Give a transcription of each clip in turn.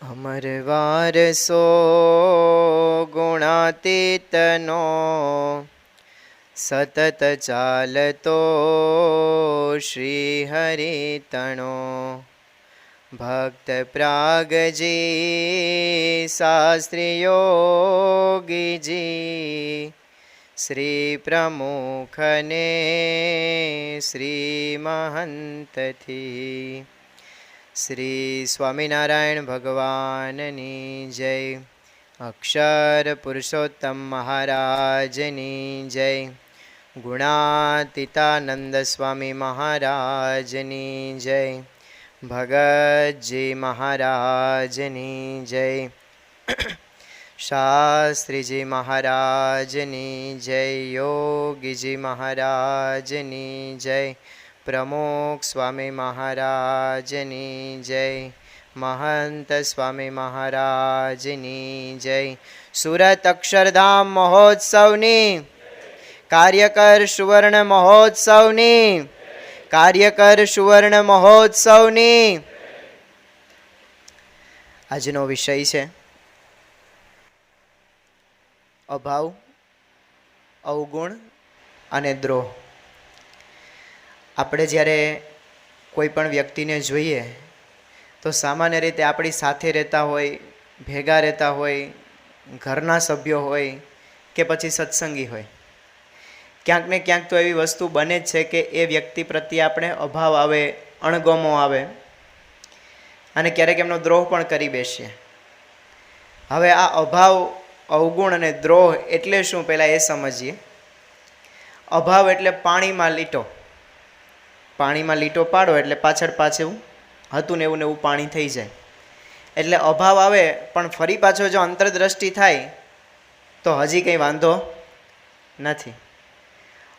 અમર વારસો ગુણાતીતનો સતત ચાલતો શ્રી હરિતણો ભક્ત પ્રાગજી શાસ્ત્રી યોગીજી શ્રી પ્રમુખને શ્રી મહંતથી શ્રી સ્વામિનારાયણ ભગવાનની જય. અક્ષર પુરુષોત્તમ મહારાજની જય. ગુણાતીતાનંદ સ્વામી મહારાજની જય. ભગતજી મહારાજની જય. શાસ્ત્રીજી મહારાજની જય. યોગીજી મહારાજની જય. પ્રમુખ સ્વામી મહારાજની જય. મહંત સ્વામી મહારાજની જય. સુરત અક્ષરધામ મહોત્સવની કાર્યકર સુવર્ણ મહોત્સવની કાર્યકર સુવર્ણ મહોત્સવની આજનો વિષય છે અભાવ, અવગુણ અને દ્રોહ. આપણે જ્યારે કોઈ પણ વ્યક્તિને જોઈએ તો સામાન્ય રીતે આપણી સાથે રહેતા હોય, ભેગા રહેતા હોય, ઘરના સભ્યો હોય કે પછી સત્સંગી હોય, ક્યાંક ને ક્યાંક તો એવી વસ્તુ બને જ છે કે એ વ્યક્તિ પ્રત્યે આપણે અભાવ આવે, અણગમો આવે અને ક્યારેક એમનો દ્રોહ પણ કરી બેસીએ. હવે આ અભાવ, અવગુણ અને દ્રોહ એટલે શું પહેલાં એ સમજીએ. અભાવ એટલે પાણીમાં લીટો. પાણીમાં લીટો પાડો એટલે પાછળ પાછું હતું ને એવું પાણી થઈ જાય. એટલે અભાવ આવે પણ ફરી પાછો જો અંતરદ્રષ્ટિ થાય તો હજી કંઈ વાંધો નથી.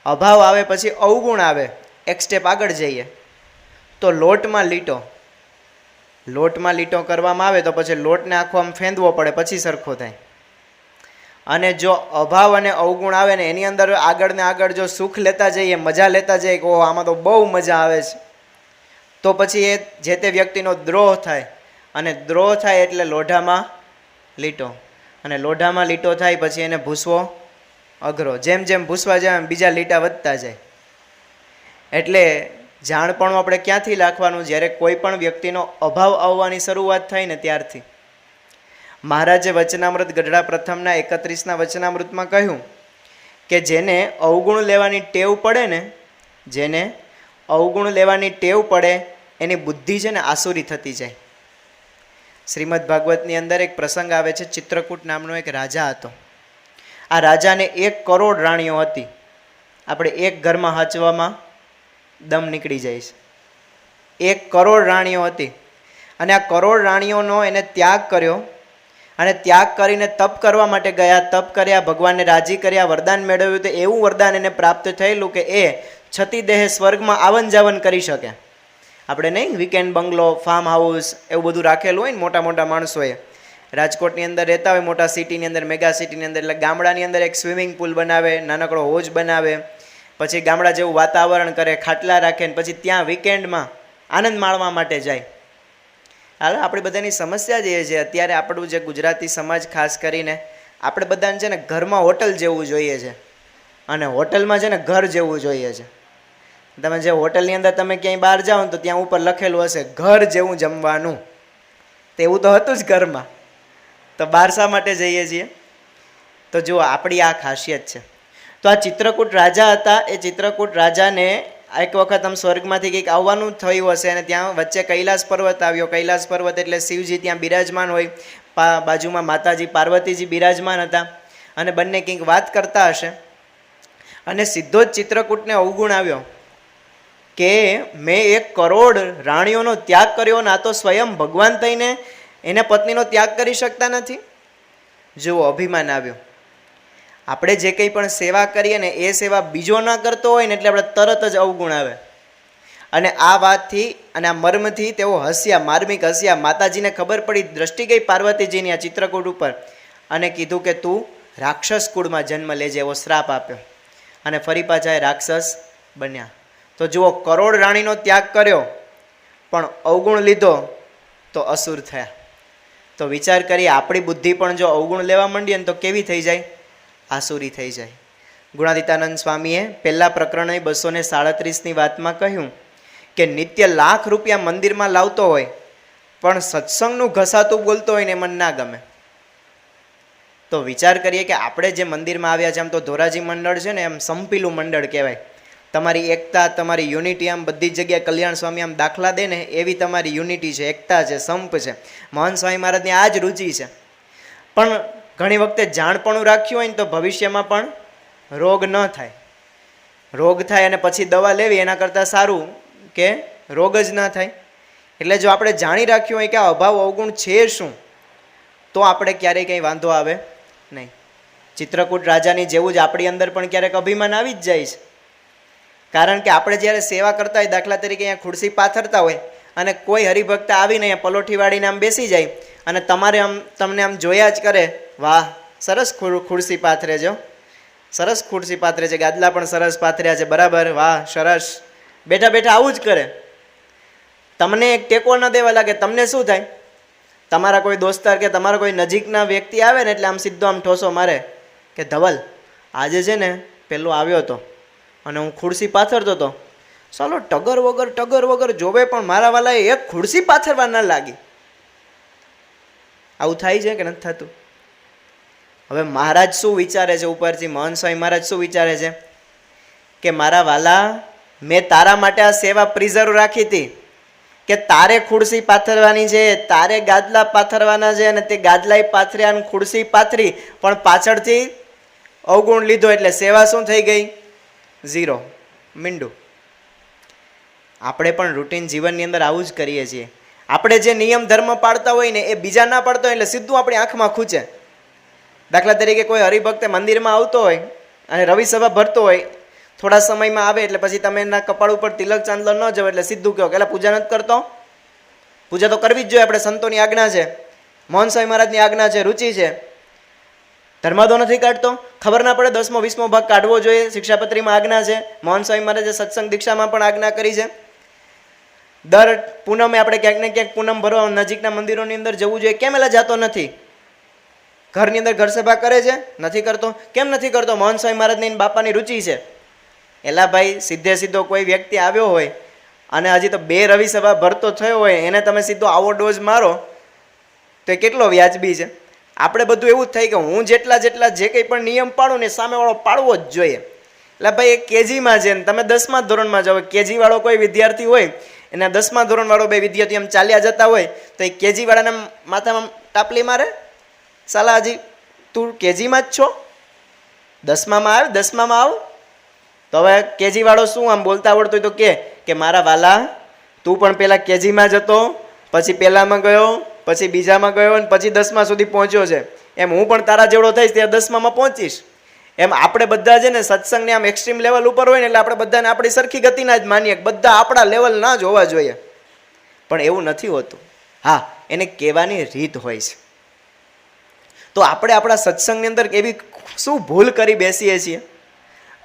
અભાવ આવે પછી અવગુણ આવે, એક સ્ટેપ આગળ જઈએ તો લોટમાં લીટો. લોટમાં લીટો કરવામાં આવે તો પછી લોટને આખો આમ ફેંદવો પડે પછી સરખો થાય. અને જો અભાવ અને અવગુણ આવે ને એની અંદર આગળ ને આગળ જો સુખ લેતા જઈએ, મજા લેતા જઈએ કે ઓહ આમાં તો બહુ મજા આવે છે, તો પછી એ જે તે વ્યક્તિનો દ્રોહ થાય. અને દ્રોહ થાય એટલે લોઢામાં લીટો. અને લોઢામાં લીટો થાય પછી એને ભૂસવો અઘરો. જેમ જેમ ભૂસવા જાય એમ બીજા લીટા વધતા જાય. એટલે જાણપણું આપણે ક્યાંથી રાખવાનું? જ્યારે કોઈ પણ વ્યક્તિનો અભાવ આવવાની શરૂઆત થાય ને ત્યારથી. મહારાજે વચનામૃત ગઢડા પ્રથમના 31ના વચનામૃતમાં કહ્યું કે જેને અવગુણ લેવાની ટેવ પડે ને, જેને અવગુણ લેવાની ટેવ પડે એની બુદ્ધિ છે ને આસુરી થતી જાય. શ્રીમદ ભાગવતની અંદર એક પ્રસંગ આવે છે. ચિત્રકૂટ નામનો એક રાજા હતો. આ રાજાને 1 કરોડ રાણીઓ હતી. આપણે એક ઘરમાં હાચવામાં દમ નીકળી જાય છે. 1 કરોડ રાણીઓ હતી અને આ કરોડ રાણીઓનો એને ત્યાગ કર્યો. અને ત્યાગ કરીને તપ કરવા માટે ગયા. તપ કર્યા, ભગવાનને રાજી કર્યા, વરદાન મેળવ્યું. તો એવું વરદાન એને પ્રાપ્ત થયેલું કે એ છતી દેહે સ્વર્ગમાં આવન જાવન કરી શકે. આપણે નહીં વીકેન્ડ બંગલો, ફાર્મ હાઉસ એવું બધું રાખેલું હોય ને મોટા મોટા માણસોએ. રાજકોટની અંદર રહેતા હોય, મોટા સિટીની અંદર, મેગા સિટીની અંદર, એટલે ગામડાની અંદર એક સ્વિમિંગ પુલ બનાવે, નાનકડો હોજ બનાવે, પછી ગામડા જેવું વાતાવરણ કરે, ખાટલા રાખે ને પછી ત્યાં વીકેન્ડમાં આનંદ માણવા માટે જાય. હાલ આપણી બધાની સમસ્યા જ એ છે અત્યારે આપણું જે ગુજરાતી સમાજ ખાસ કરીને આપણે બધાને છે ને ઘરમાં હોટલ જેવું જોઈએ છે અને હોટલમાં છે ને ઘર જેવું જોઈએ છે. તમે જે હોટલની અંદર તમે ક્યાંય બહાર જાઓ ને તો ત્યાં ઉપર લખેલું હશે ઘર જેવું જમવાનું. તેવું તો હતું જ ઘરમાં, તો બહાર શા માટે જઈએ છીએ? તો જુઓ આપણી આ ખાસિયત છે. તો આ ચિત્રકૂટ રાજા હતા. એ ચિત્રકૂટ રાજાને એક વખત આમ સ્વર્ગમાંથી કંઈક આવવાનું થયું હશે અને ત્યાં વચ્ચે કૈલાસ પર્વત આવ્યો. કૈલાસ પર્વત એટલે શિવજી ત્યાં બિરાજમાન હોય, બાજુમાં માતાજી પાર્વતીજી બિરાજમાન હતા અને બંને કંઈક વાત કરતા હશે. અને સીધો જ ચિત્રકૂટને અવગુણ આવ્યો કે મેં 1 કરોડ રાણીઓનો ત્યાગ કર્યો ને આ તો સ્વયં ભગવાન થઈને એને પત્નીનો ત્યાગ કરી શકતા નથી. જુઓ, અભિમાન આવ્યો. આપણે જે કંઈ પણ સેવા કરીએ ને એ સેવા બીજો ના કરતો હોય ને એટલે આપણે તરત જ અવગુણ આવે. અને આ વાતથી અને આ મર્મથી તેઓ હસ્યા, માર્મિક હસ્યા. માતાજીને ખબર પડી, દ્રષ્ટિ ગઈ પાર્વતીજીની આ ચિત્રકૂટ ઉપર અને કીધું કે તું રાક્ષસ કુળમાં જન્મ લેજે, એવો શ્રાપ આપ્યો અને ફરી પાછા એ રાક્ષસ બન્યા. તો જુઓ, કરોડ રાણીનો ત્યાગ કર્યો પણ અવગુણ લીધો તો અસુર થયા. તો વિચાર કરીએ, આપણી બુદ્ધિ પણ જો અવગુણ લેવા માંડીએ ને તો કેવી થઈ જાય? આસુરી થઈ જાય. ગુણાતીતાનંદ સ્વામીએ પહેલા પ્રકરણ 237ની વાતમાં કહ્યું કે નિત્ય લાખ રૂપિયા મંદિરમાં લાવતો હોય પણ સત્સંગનું ઘસાતું બોલતો હોય ને મને ના ગમે. તો વિચાર કરીએ કે આપણે જે મંદિરમાં આવ્યા છે, આમ તો ધોરાજી મંડળ છે ને એમ સંપીલું મંડળ કહેવાય. તમારી એકતા, તમારી યુનિટી આમ બધી જગ્યાએ કલ્યાણ સ્વામી આમ દાખલા દે ને એવી તમારી યુનિટી છે, એકતા છે, સંપ છે. મહાન સ્વામી મહારાજની આ જ રુચિ છે. પણ ઘણી વખતે જાણપણું રાખ્યું હોય ને તો ભવિષ્યમાં પણ રોગ ન થાય. રોગ થાય અને પછી દવા લેવી એના કરતાં સારું કે રોગ જ ના થાય. એટલે જો આપણે જાણી રાખ્યું હોય કે આ અભાવ અવગુણ છે શું, તો આપણે ક્યારેય કંઈ વાંધો આવે નહીં. ચિત્રકૂટ રાજાની જેવું જ આપણી અંદર પણ ક્યારેક અભિમાન આવી જ જાય છે. કારણ કે આપણે જ્યારે સેવા કરતા હોય, દાખલા તરીકે અહીંયા ખુરશી પાથરતા હોય અને કોઈ હરિભક્ત આવીને અહીંયા પલોઠી વાળીને આમ બેસી જાય અને તમારે આમ તમને આમ જોયા જ કરે, વાહ સરસ ખુરશી પાથરે છે, સરસ ખુરશી પાથરે છે, ગાદલા પણ સરસ પાથર્યા છે, બરાબર, વાહ સરસ, બેઠા બેઠા આવું જ કરે. તમને એક ટેકો ન દેવા લાગે, તમને શું થાય? તમારા કોઈ દોસ્તાર કે તમારા કોઈ નજીકના વ્યક્તિ આવે ને એટલે આમ સીધો આમ ઠોસો મારે કે ધવલ આજે છે ને પેલો આવ્યો હતો અને હું ખુરશી પાથરતો હતો, ચાલો ટગર વગર જોવે પણ મારા વાલાએ એક ખુરશી પાથરવા ન લાગી. આવું થાય છે કે નથી થતું? હવે મહારાજ શું વિચારે છે ઉપરથી? મહાન સ્વામી મહારાજ શું વિચારે છે કે મારા વાલા, મેં તારા માટે આ સેવા પ્રિઝર્વ રાખી હતી કે તારે ખુરશી પાથરવાની છે, તારે ગાદલા પાથરવાના છે, અને તે ગાદલાય પાથર્યા અને ખુરશી પાથરી, પણ પાછળથી અવગુણ લીધો એટલે સેવા શું થઈ ગઈ? ઝીરો, મીંડું. આપણે પણ રૂટીન જીવનની અંદર આવું જ કરીએ છીએ. આપણે જે નિયમ ધર્મ પાળતા હોય ને એ બીજા ના પાડતા હોય એટલે સીધું આપણી આંખમાં ખૂંચે. દાખલા તરીકે કોઈ હરિભક્ત મંદિરમાં આવતો હોય અને રવિ સભા ભરતો હોય, થોડા સમયમાં આવે એટલે પછી તમે એના કપાળ ઉપર તિલક ચાંદલો ન જાવ એટલે સીધું કહો કે એલા પૂજા નથી કરતો. પૂજા તો કરવી જ જોઈએ, આપણે સંતોની આજ્ઞા છે, મહાન સ્વામી મહારાજની આજ્ઞા છે, રુચિ છે. ધર્માદો નથી કાઢતો, ખબર ના પડે 10મો 20મો ભાગ કાઢવો જોઈએ, શિક્ષાપત્રીમાં આજ્ઞા છે, મહાન સ્વામી મહારાજે સત્સંગ દીક્ષામાં પણ આજ્ઞા કરી છે. દર પૂનમે આપણે ક્યાંક ને ક્યાંક પૂનમ ભરવા નજીકના મંદિરોની અંદર જવું જોઈએ. કેમ એલા જતો નથી? ઘરની અંદર ઘર સભા કરે છે, નથી કરતો. કેમ નથી કરતો? મહાન સ્વામી મહારાજની બાપાની રુચિ છે. એલા ભાઈ, સીધો કોઈ વ્યક્તિ આવ્યો હોય અને હજી તો 2 રવિ સભા ભરતો થયો હોય, એને તમે સીધો આવો ડોઝ મારો તો એ કેટલો વ્યાજબી છે? આપણે બધું એવું જ થાય કે હું જેટલા જે કંઈ પણ નિયમ પાડું ને સામેવાળો પાડવો જ જોઈએ. એટલે ભાઈ એ કેજીમાં છે ને તમે 10મા ધોરણમાં જાઓ, કેજીવાળો કોઈ વિદ્યાર્થી હોય એના 10મા ધોરણવાળો 2 વિદ્યાર્થી એમ ચાલ્યા જતા હોય તો એ કેજીવાળાને માથામાં ટાપલી મારે, સાલા હજી તું કેજીમાં જ છો, 10મામાં આવ. તો હવે કેજીવાળો શું આમ બોલતા આવડતું હોય તો કે મારા વાલા, તું પણ પહેલાં કેજીમાં જતો, પછી પહેલામાં ગયો, પછી બીજામાં ગયો અને પછી 10મા સુધી પહોંચ્યો છે, એમ હું પણ તારા જેવડો થઈશ ત્યારે 10મામાં પહોંચીશ. એમ આપણે બધા છે ને સત્સંગને આમ એક્સ્ટ્રીમ લેવલ ઉપર હોય ને એટલે આપણે બધાને આપણી સરખી ગતિના જ માનીએ, બધા આપણા લેવલના જ હોવા જોઈએ. પણ એવું નથી હોતું. હા, એને કહેવાની રીત હોય છે. તો આપણે આપણા સત્સંગની અંદર એવી શું ભૂલ કરી બેસીએ છીએ?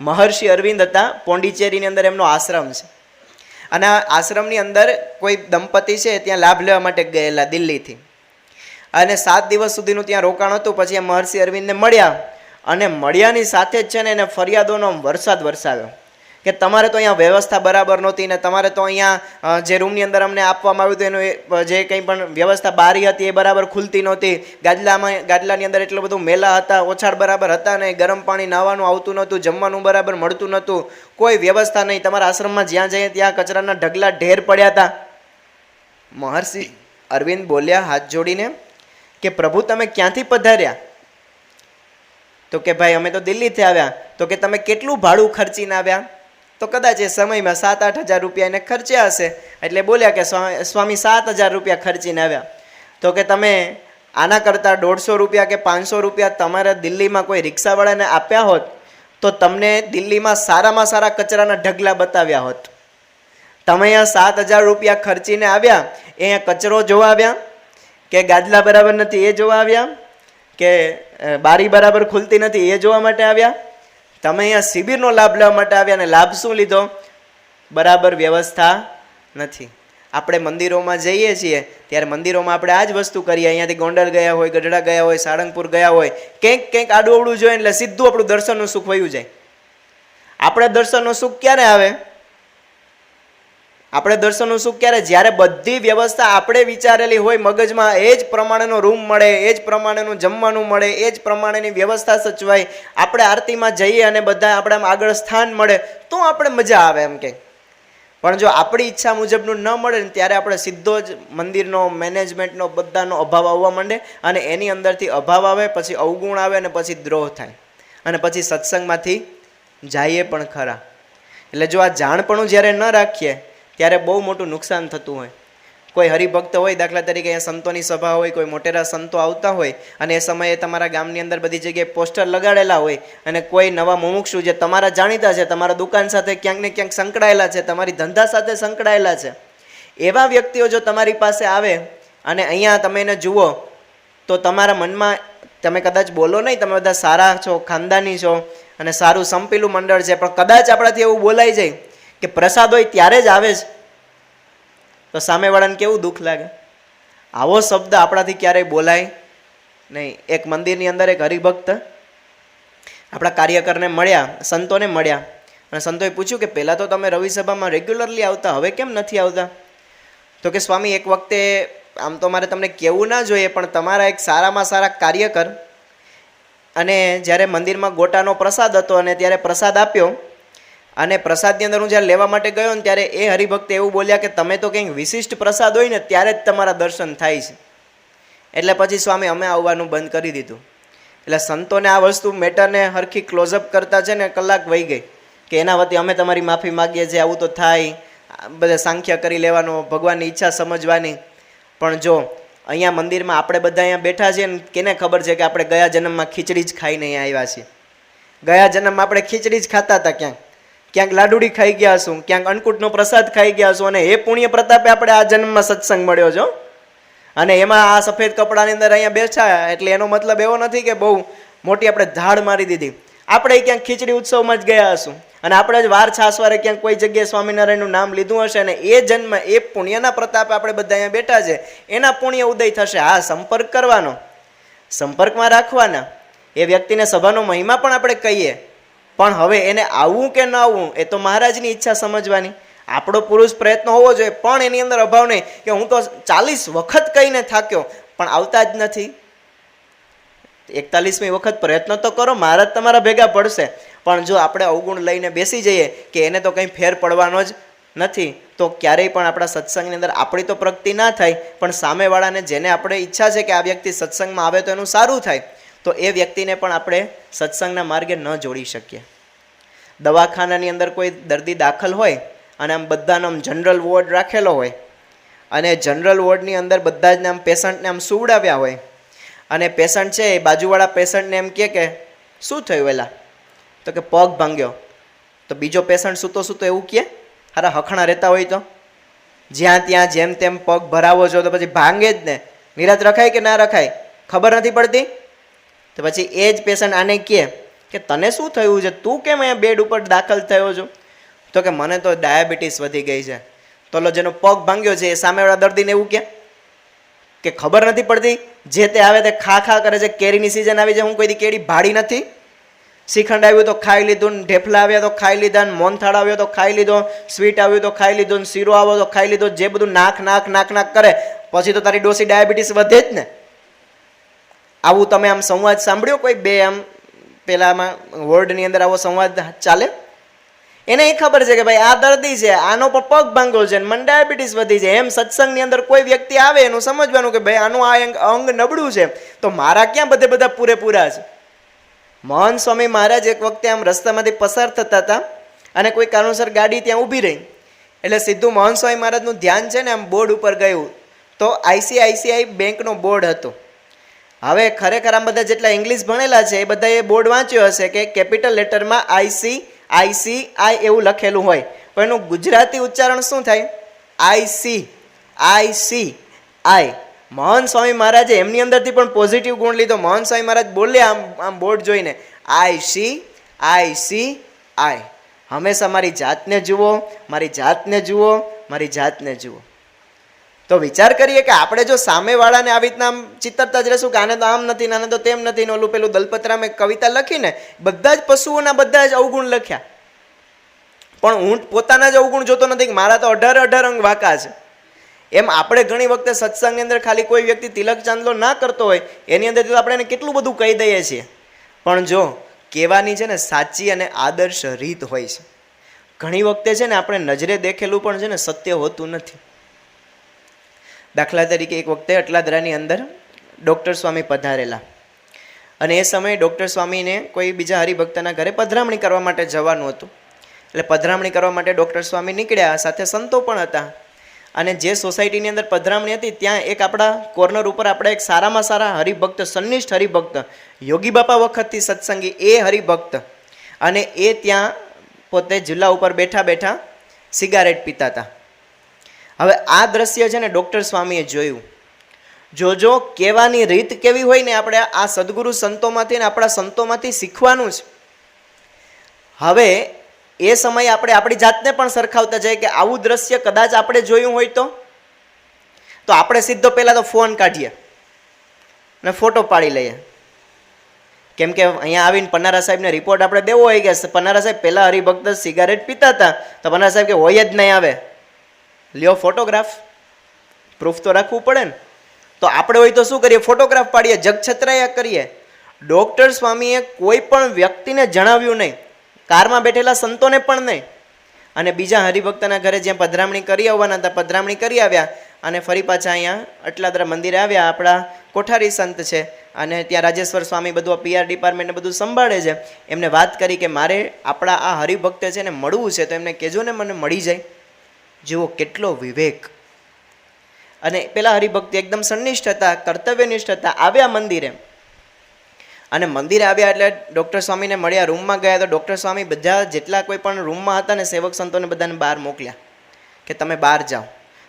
મહર્ષિ અરવિંદ હતા, પોંડિચેરીની અંદર એમનો આશ્રમ છે, અને આ આશ્રમની અંદર કોઈ દંપતી છે ત્યાં લાભ લેવા માટે ગયેલા દિલ્હીથી, અને 7 દિવસ સુધીનું ત્યાં રોકાણ હતું. પછી આ મહર્ષિ અરવિંદને મળ્યા અને મળ્યાની સાથે જ છે ને એને ફરિયાદોનો વરસાદ વરસાવ્યો કે તમારે તો અહીંયા વ્યવસ્થા બરાબર નહોતી ને તમારે તો અહીંયા જે રૂમની અંદર અમને આપવામાં આવ્યું હતું એનું જે કંઈ પણ વ્યવસ્થા બારી હતી એ બરાબર ખુલતી નહોતી, ગાદલાની અંદર એટલું બધું મેલા હતા, ઓછાળ બરાબર હતા નહીં, ગરમ પાણી નાહવાનું આવતું નહોતું, જમવાનું બરાબર મળતું નહોતું, કોઈ વ્યવસ્થા નહીં, તમારા આશ્રમમાં જ્યાં જઈએ ત્યાં કચરાના ઢગલા ઢેર પડ્યા હતા. મહર્ષિ અરવિંદ બોલ્યા હાથ જોડીને કે પ્રભુ તમે ક્યાંથી પધાર્યા? તો કે ભાઈ અમે તો દિલ્હીથી આવ્યા. તો કે તમે કેટલું ભાડું ખર્ચીને આવ્યા? તો કદાચ એ સમયમાં 7-8 હજાર રૂપિયા એને ખર્ચ્યા હશે. એટલે બોલ્યા કે સ્વામી 7,000 રૂપિયા ખર્ચીને આવ્યા. તો કે તમે આના કરતાં 150 રૂપિયા કે 500 રૂપિયા તમારા દિલ્હીમાં કોઈ રિક્ષાવાળાને આપ્યા હોત તો તમને દિલ્હીમાં સારામાં સારા કચરાના ઢગલા બતાવ્યા હોત. તમે અહીંયા 7,000 રૂપિયા ખર્ચીને આવ્યા, એ અહીંયા કચરો જોવા આવ્યા કે ગાદલા બરાબર નથી એ જોવા આવ્યા કે બારી બરાબર ખુલતી નથી એ જોવા માટે આવ્યા? તમે અહીંયા શિબિરનો લાભ લેવા માટે આવ્યા, અને લાભ શું લીધો? બરાબર વ્યવસ્થા નથી. આપણે મંદિરોમાં જઈએ છીએ ત્યારે મંદિરોમાં આપણે આ જ વસ્તુ કરીએ. અહીંયાથી ગોંડલ ગયા હોય, ગઢડા ગયા હોય, સાળંગપુર ગયા હોય, કંઈક આડું અવડું જોઈએ એટલે સીધું આપણું દર્શનનું સુખ વયું જાય. આપણે દર્શનનું સુખ ક્યારે આવે? આપણે દર્શનનું સુખ ક્યારે? જ્યારે બધી વ્યવસ્થા આપણે વિચારેલી હોય મગજમાં, એ જ પ્રમાણેનો રૂમ મળે, એ જ પ્રમાણેનું જમવાનું મળે, એ જ પ્રમાણેની વ્યવસ્થા સચવાય, આપણે આરતીમાં જઈએ અને બધા આપણે આગળ સ્થાન મળે તો આપણે મજા આવે એમ કે. પણ જો આપણી ઈચ્છા મુજબનું ન મળે ને ત્યારે આપણે સીધો જ મંદિરનો, મેનેજમેન્ટનો બધાનો અભાવ આવવા માંડે અને એની અંદરથી અભાવ આવે, પછી અવગુણ આવે અને પછી દ્રોહ થાય અને પછી સત્સંગમાંથી જઈએ પણ ખરા. એટલે જો આ જાણપણું જ્યારે ન રાખીએ ત્યારે બહુ મોટું નુકસાન થતું હોય. કોઈ હરિભક્ત હોય, દાખલા તરીકે અહીંયા સંતોની સભા હોય, કોઈ મોટેરા સંતો આવતા હોય અને એ સમયે તમારા ગામની અંદર બધી જગ્યાએ પોસ્ટર લગાડેલા હોય અને કોઈ નવા મુમુક્ષુ જે તમારા જાણીતા છે, તમારા દુકાન સાથે ક્યાંક ને ક્યાંક સંકળાયેલા છે, તમારી ધંધા સાથે સંકળાયેલા છે, એવા વ્યક્તિઓ જો તમારી પાસે આવે અને અહીંયા તમે એને જુઓ તો તમારા મનમાં, તમે કદાચ બોલો નહીં, તમે બધા સારા છો, ખાનદાની છો અને સારું સંપેલું મંડળ છે, પણ કદાચ આપણાથી એવું બોલાઈ જાય કે પ્રસાદ હોય ત્યારે જ આવે છે, તો સામેવાળાને કેવું દુઃખ લાગે? આવો શબ્દ આપણાથી ક્યારેય બોલાય નહીં. એક મંદિરની અંદર એક હરિભક્ત આપણા કાર્યકરને મળ્યા, સંતોને મળ્યા અને સંતોએ પૂછ્યું કે પહેલાં તો તમે રવિ સભામાં રેગ્યુલરલી આવતા, હવે કેમ નથી આવતા? તો કે સ્વામી, એક વખતે આમ તો મારે તમને કહેવું ના જોઈએ, પણ તમારા એક સારામાં સારા કાર્યકર અને જ્યારે મંદિરમાં ગોટાનો પ્રસાદ હતો અને ત્યારે પ્રસાદ આપ્યો અને પ્રસાદની અંદર હું જ્યારે લેવા માટે ગયો ને ત્યારે એ હરિભક્તે એવું બોલ્યા કે તમે તો કંઈક વિશિષ્ટ પ્રસાદ હોય ને ત્યારે જ તમારા દર્શન થાય છે. એટલે પછી સ્વામી અમે આવવાનું બંધ કરી દીધું. એટલે સંતોને આ વસ્તુ મેટરને હરખી ક્લોઝઅપ કરતા છે ને કલાક વહી ગઈ કે એના વતી અમે તમારી માફી માગીએ છીએ, આવું તો થાય, બધા સાંખ્ય કરી લેવાનો, ભગવાનની ઈચ્છા સમજવાની. પણ જો અહીંયા મંદિરમાં આપણે બધા અહીંયા બેઠા છીએ ને કેને ખબર છે કે આપણે ગયા જન્મમાં ખીચડી જ ખાઈને અહીંયા આવ્યા છીએ. ગયા જન્મમાં આપણે ખીચડી જ ખાતા હતા, ક્યાંક લાડુડી ખાઈ ગયા હશું, ક્યાંક અન્નકૂટનો પ્રસાદ ખાઈ ગયા હશું અને એ પુણ્ય પ્રતાપે આપણે આ જન્મમાં સત્સંગ મળ્યો છો. અને એમાં આ સફેદ કપડાની અંદર અહીંયા બેઠા એટલે એનો મતલબ એવો નથી કે બહુ મોટી આપણે ધાડ મારી દીધી. આપણે ક્યાંક ખીચડી ઉત્સવમાં જ ગયા હશું અને આપણે જ વાર છાસવારે ક્યાંક કોઈ જગ્યાએ સ્વામિનારાયણનું નામ લીધું હશે અને એ જન્મ, એ પુણ્યના પ્રતાપે આપણે બધા અહીંયા બેઠા છે, એના પુણ્ય ઉદય થશે. હા, સંપર્ક કરવાનો, સંપર્કમાં રાખવાના, એ વ્યક્તિને સભાનો મહિમા પણ આપણે કહીએ, પણ હવે એને આવવું કે ન આવવું એ તો મહારાજની ઈચ્છા સમજવાની. આપણો પુરુષ પ્રયત્ન હોવો જોઈએ, પણ એની અંદર અભાવ નહીં કે હું તો 40 વખત કહીને થાક્યો પણ આવતા જ નથી. 41મી વખત પ્રયત્ન તો કરો, મહારાજ તમારા ભેગા પડશે. પણ જો આપણે અવગુણ લઈને બેસી જઈએ કે એને તો કંઈ ફેર પડવાનો જ નથી, તો ક્યારેય પણ આપણા સત્સંગની અંદર આપણી તો પ્રગતિ ના થાય, પણ સામેવાળાને જેને આપણે ઈચ્છા છે કે આ વ્યક્તિ સત્સંગમાં આવે તો એનું સારું થાય, તો એ વ્યક્તિને પણ આપણે સત્સંગના માર્ગે ન જોડી શકીએ. દવાખાનાની અંદર કોઈ દર્દી દાખલ હોય અને આમ બધાનો આમ જનરલ વોર્ડ રાખેલો હોય અને જનરલ વોર્ડની અંદર બધા જ આમ પેશન્ટને આમ સુવડાવ્યા હોય અને પેશન્ટ છે એ બાજુવાળા પેશન્ટને એમ કહે કે શું થયું એલા? તો કે પગ ભાંગ્યો. તો બીજો પેશન્ટ સૂતો સૂતો એવું કહે, હારા હખણા રહેતા હોય તો જ્યાં ત્યાં જેમ તેમ પગ ભરાવો છો તો પછી ભાંગે જ ને, નિરાત રખાય કે ના રખાય ખબર નથી પડતી. તો પછી એ જ પેશન્ટ આને કહે કે તને શું થયું છે, તું કેમ અહીંયા બેડ ઉપર દાખલ થયો છો? તો કે મને તો ડાયાબિટીસ વધી ગઈ છે. તો જેનો પગ ભાંગ્યો છે એ સામેવાળા દર્દીને એવું કે ખબર નથી પડતી, જે તે આવે તે ખા ખા કરે છે, કેરીની સિઝન આવી છે, હું કોઈ દી કેરી ભાડી નથી, શ્રીખંડ આવ્યું તો ખાઈ લીધું, ઢેફલા આવ્યા તો ખાઈ લીધા, મોહનથાળ આવ્યો તો ખાઈ લીધો, સ્વીટ આવ્યું તો ખાઈ લીધું, શીરો આવ્યો તો ખાઈ લીધો, જે બધું નાક નાક નાક નાક કરે પછી તો તારી ડોસી ડાયાબિટીસ વધે જ ને. આવું તમે આમ સંવાદ સાંભળ્યો કોઈ બે આમ પેલામાં વોર્ડની અંદર આવો સંવાદ ચાલે? એને એ ખબર છે કે ભાઈ આ દર્દી છે, આનો પણ પગ ભાંગો છે, મને ડાયાબિટીસ વધી છે. એમ સત્સંગની અંદર કોઈ વ્યક્તિ આવે એનું સમજવાનું કે ભાઈ આનું આ અંગ નબળું છે, તો મારા ક્યાં બધા પૂરેપૂરા છે. મહંત સ્વામી મહારાજ એક વખતે આમ રસ્તામાંથી પસાર થતા હતા અને કોઈ કારણોસર ગાડી ત્યાં ઊભી રહી, એટલે સીધું મહંત સ્વામી મહારાજનું ધ્યાન છે ને આમ બોર્ડ ઉપર ગયું, તો આઈસીઆઈસીઆઈ બેંકનો બોર્ડ હતો. હવે ખરેખર આમ બધા જેટલા ઇંગ્લિશ ભણેલા છે એ બધા એ બોર્ડ વાંચ્યો હશે કે કેપિટલ લેટરમાં ICICI એવું લખેલું હોય, પણ એનું ગુજરાતી ઉચ્ચારણ શું થાય? ICICI. મહંત સ્વામી મહારાજે એમની અંદરથી પણ પોઝિટિવ ગુણ લીધો. મહંત સ્વામી મહારાજ બોલ્યા આમ બોર્ડ જોઈને, ICICI. હંમેશા મારી જાતને જુઓ, મારી જાતને જુઓ, મારી જાતને જુઓ. તો વિચાર કરીએ કે આપણે જો સામેવાળાને આવી રીતના આમ ચિતરતા જ રહેશું કે આને તો આમ નથી ને આને તો તેમ નથી ને ઓલું પેલું દલપતરામે કવિતા લખીને બધા જ પશુઓના બધા જ અવગુણ લખ્યા, પણ ઊંટ પોતાના જ અવગુણ જોતો નથી કે મારા તો 18 અંગ વાંકા છે. એમ આપણે ઘણી વખતે સત્સંગની અંદર ખાલી કોઈ વ્યક્તિ તિલક ચાંદલો ના કરતો હોય એની અંદર તો આપણે એને કેટલું બધું કહી દઈએ છીએ, પણ જો કહેવાની છે ને સાચી અને આદર્શ રીત હોય છે. ઘણી વખતે છે ને આપણે નજરે દેખેલું પણ છે ને સત્ય હોતું નથી. દાખલા તરીકે એક વખતે અટલાદરાની અંદર ડૉક્ટર સ્વામી પધારેલા અને એ સમયે ડૉક્ટર સ્વામીને કોઈ બીજા હરિભક્તના ઘરે પધરામણી કરવા માટે જવાનું હતું. એટલે પધરામણી કરવા માટે ડૉક્ટર સ્વામી નીકળ્યા, સાથે સંતો પણ હતા. અને જે સોસાયટીની અંદર પધરામણી હતી ત્યાં એક આપણા કોર્નર ઉપર આપણે એક સારામાં સારા હરિભક્ત, સન્નિષ્ઠ હરિભક્ત, યોગી બાપા વખતથી સત્સંગી એ હરિભક્ત, અને એ ત્યાં પોતે જિલ્લા ઉપર બેઠા બેઠા સિગારેટ પીતા હતા. હવે આ દ્રશ્ય છે ને ડૉક્ટર સ્વામીએ જોયું. જોજો કહેવાની રીત કેવી હોય ને, આપણે આ સદગુરુ સંતોમાંથી ને આપણા સંતોમાંથી શીખવાનું છે. હવે એ સમયે આપણે આપણી જાતને પણ સરખાવતા જઈએ કે આવું દ્રશ્ય કદાચ આપણે જોયું હોય તો આપણે સીધો પહેલાં તો ફોન કાઢીએ અને ફોટો પાડી લઈએ. કેમ કે અહીંયા આવીને પન્નારા સાહેબને રિપોર્ટ આપણે દેવો હોય કે પન્નારા સાહેબ પહેલાં હરિભક્ત સિગારેટ પીતા હતા, તો પન્નારા સાહેબ કે હોય જ નહીં, આવે લ્યો ફોટોગ્રાફ, પ્રૂફ તો રાખવું પડે ને. તો આપણે હોય તો શું કરીએ, ફોટોગ્રાફ પાડીએ, જગછત્રાયા કરીએ. ડૉક્ટર સ્વામીએ કોઈ પણ વ્યક્તિને જણાવ્યું નહીં, કારમાં બેઠેલા સંતોને પણ નહીં, અને બીજા હરિભક્તના ઘરે જ્યાં પધરામણી કરી આવવાના હતા પધરામણી કરી આવ્યા અને ફરી પાછા અહીંયા અટલાદરા મંદિરે આવ્યા. આપણા કોઠારી સંત છે અને ત્યાં રાજેશ્વર સ્વામી બધું PR ડિપાર્ટમેન્ટને બધું સંભાળે છે. એમને વાત કરી કે મારે આપણા આ હરિભક્ત છે ને મળવું છે, તો એમને કહેજો ને મને મળી જાય. જુઓ કેટલો વિવેક. અને પેલા હરિભક્ત એકદમ સન્નિષ્ઠ હતા, કર્તવ્યનિષ્ઠ હતા. આવ્યા મંદિરે અને મંદિરે આવ્યા એટલે ડૉક્ટર સ્વામીને મળ્યા, રૂમમાં ગયા તો ડૉક્ટર સ્વામી બધા જેટલા કોઈ પણ રૂમમાં હતા ને સેવક સંતોને બધાને બહાર મોકલ્યા કે તમે બહાર જાઓ.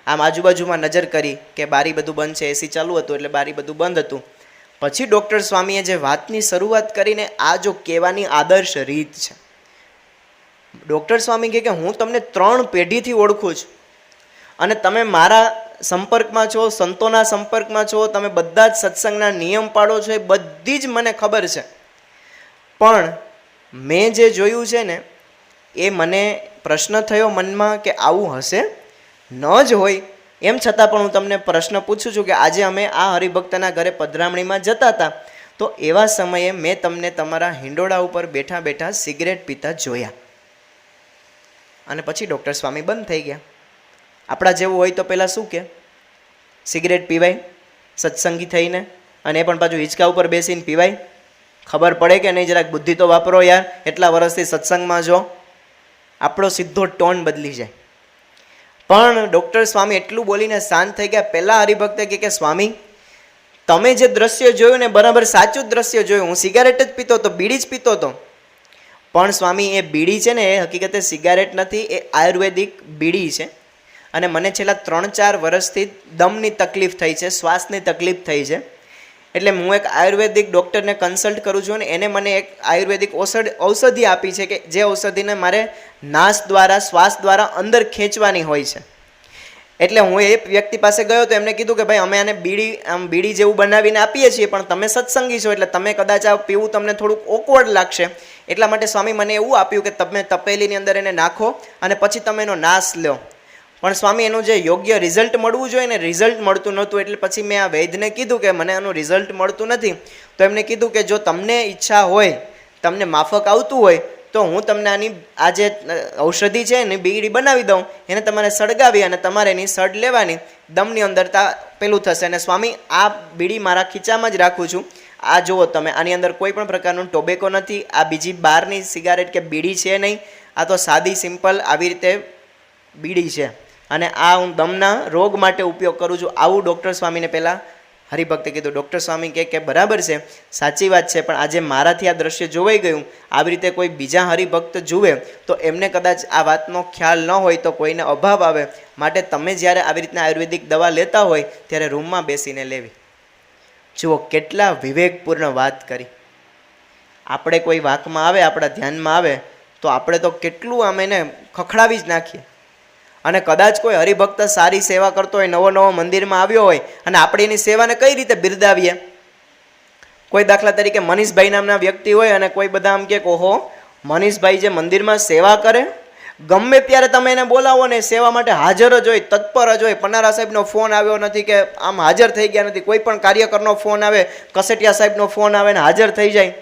આમ આજુબાજુમાં નજર કરી કે બારી બધું બંધ છે, AC ચાલુ હતું એટલે બારી બધું બંધ હતું. પછી ડૉક્ટર સ્વામીએ જે વાતની શરૂઆત કરીને આ જો કહેવાની આદર્શ રીત છે. ડૉક્ટર સ્વામી કહે કે હું તમને 3 પેઢીથી ઓળખું છું અને તમે મારા સંપર્કમાં છો, સંતોના સંપર્કમાં છો, તમે બધા જ સત્સંગના નિયમ પાડો છો, એ બધી જ મને ખબર છે. પણ મેં જે જોયું છે ને એ મને પ્રશ્ન થયો મનમાં કે આવું હશે ન જ હોય. એમ છતાં પણ હું તમને પ્રશ્ન પૂછું છું કે આજે અમે આ હરિભક્તના ઘરે પધરામણીમાં જતા હતા તો એવા સમયે મેં તમને તમારા હિંડોળા ઉપર બેઠા બેઠા સિગરેટ પીતા જોયા. અને પછી ડૉક્ટર સ્વામી બંધ થઈ ગયા. આપણા જેવું હોય તો પહેલાં શું કે સિગરેટ પીવાય સત્સંગી થઈને, અને એ પણ પાછું હિંચકા ઉપર બેસીને પીવાય? ખબર પડે કે નહીં? જરાક બુદ્ધિ તો વાપરો યાર. એટલા વર્ષથી સત્સંગમાં જો આપણો સીધો ટોન બદલી જાય. પણ ડૉક્ટર સ્વામી એટલું બોલીને શાંત થઈ ગયા. પહેલાં હરિભક્તે કે સ્વામી તમે જે દ્રશ્ય જોયું ને બરાબર સાચું જ દ્રશ્ય જોયું. હું સિગારેટ જ પીતો હતો, બીડી જ પીતો હતો. પણ સ્વામી એ બીડી છે ને એ હકીકતે સિગારેટ નથી, એ આયુર્વેદિક બીડી છે. અને મને છેલ્લા 3-4 વર્ષથી દમની તકલીફ થઈ છે, શ્વાસની તકલીફ થઈ છે. એટલે હું એક આયુર્વેદિક ડૉક્ટરને કન્સલ્ટ કરું છું અને એને મને એક આયુર્વેદિક ઔષધિ આપી છે કે જે ઔષધિને મારે નાસ દ્વારા, શ્વાસ દ્વારા અંદર ખેંચવાની હોય છે. એટલે હું એ વ્યક્તિ પાસે ગયો તો એમને કીધું કે ભાઈ અમે આને બીડી જેવું બનાવીને આપીએ છીએ, પણ તમે સત્સંગી છો એટલે તમે કદાચ આ પીવું તમને થોડુંક ઓકવર્ડ લાગશે, એટલા માટે સ્વામી મને એવું આપ્યું કે તમે તપેલીની અંદર એને નાખો અને પછી તમે એનો નાશ લો. પણ સ્વામી એનું જે યોગ્ય રિઝલ્ટ મળવું જોઈએ ને રિઝલ્ટ મળતું નહોતું. એટલે પછી મેં આ વૈદ્યને કીધું કે મને આનું રિઝલ્ટ મળતું નથી. તો એમને કીધું કે જો તમને ઈચ્છા હોય, તમને માફક આવતું હોય તો હું તમને આની આ જે ઔષધિ છે એની બીડી બનાવી દઉં, એને તમારે સળગાવી અને તમારે એની સડ લેવાની, દમની અંદર પેલું થશે. અને સ્વામી આ બીડી મારા ખીચામાં જ રાખું છું, આ જુઓ તમે, આની અંદર કોઈ પણ પ્રકારનું ટોબેકો નથી, આ બીજી બહારની સિગારેટ કે બીડી છે નહીં, આ તો સાદી સિમ્પલ આવી રીતે બીડી છે અને આ હું દમના રોગ માટે ઉપયોગ કરું છું. આવું ડૉક્ટર સ્વામીને પહેલાં હરિભક્તે કીધું. ડૉક્ટર સ્વામી કે બરાબર છે, સાચી વાત છે, પણ આજે મારાથી આ દ્રશ્ય જોવાઈ ગયું. આવી રીતે કોઈ બીજા હરિભક્ત જુએ તો એમને કદાચ આ વાતનો ખ્યાલ ન હોય તો કોઈને અભાવ આવે. માટે તમે જ્યારે આવી રીતના આયુર્વેદિક દવા લેતા હોય ત્યારે રૂમમાં બેસીને લેવી. જુઓ કેટલા વિવેકપૂર્ણ વાત કરી. આપણે કોઈ વાકમાં આવે, આપણા ધ્યાનમાં આવે તો આપણે તો કેટલું આમ એને ખખડાવી જ નાખીએ. અને કદાચ કોઈ હરિભક્ત સારી સેવા કરતો હોય, નવો નવો મંદિરમાં આવ્યો હોય અને આપણે એની સેવાને કઈ રીતે બિરદાવીએ? કોઈ દાખલા તરીકે મનીષભાઈ નામના વ્યક્તિ હોય અને કોઈ બધા આમ કે ઓહો મનીષભાઈ જે મંદિરમાં સેવા કરે, ગમે ત્યારે તમે એને બોલાવો ને સેવા માટે હાજર જ હોય, તત્પર જ હોય. પન્નારા સાહેબનો ફોન આવ્યો નથી કે આમ હાજર થઈ ગયા નથી, કોઈ પણ કાર્યકરનો ફોન આવે, કસેટિયા સાહેબનો ફોન આવે ને હાજર થઈ જાય.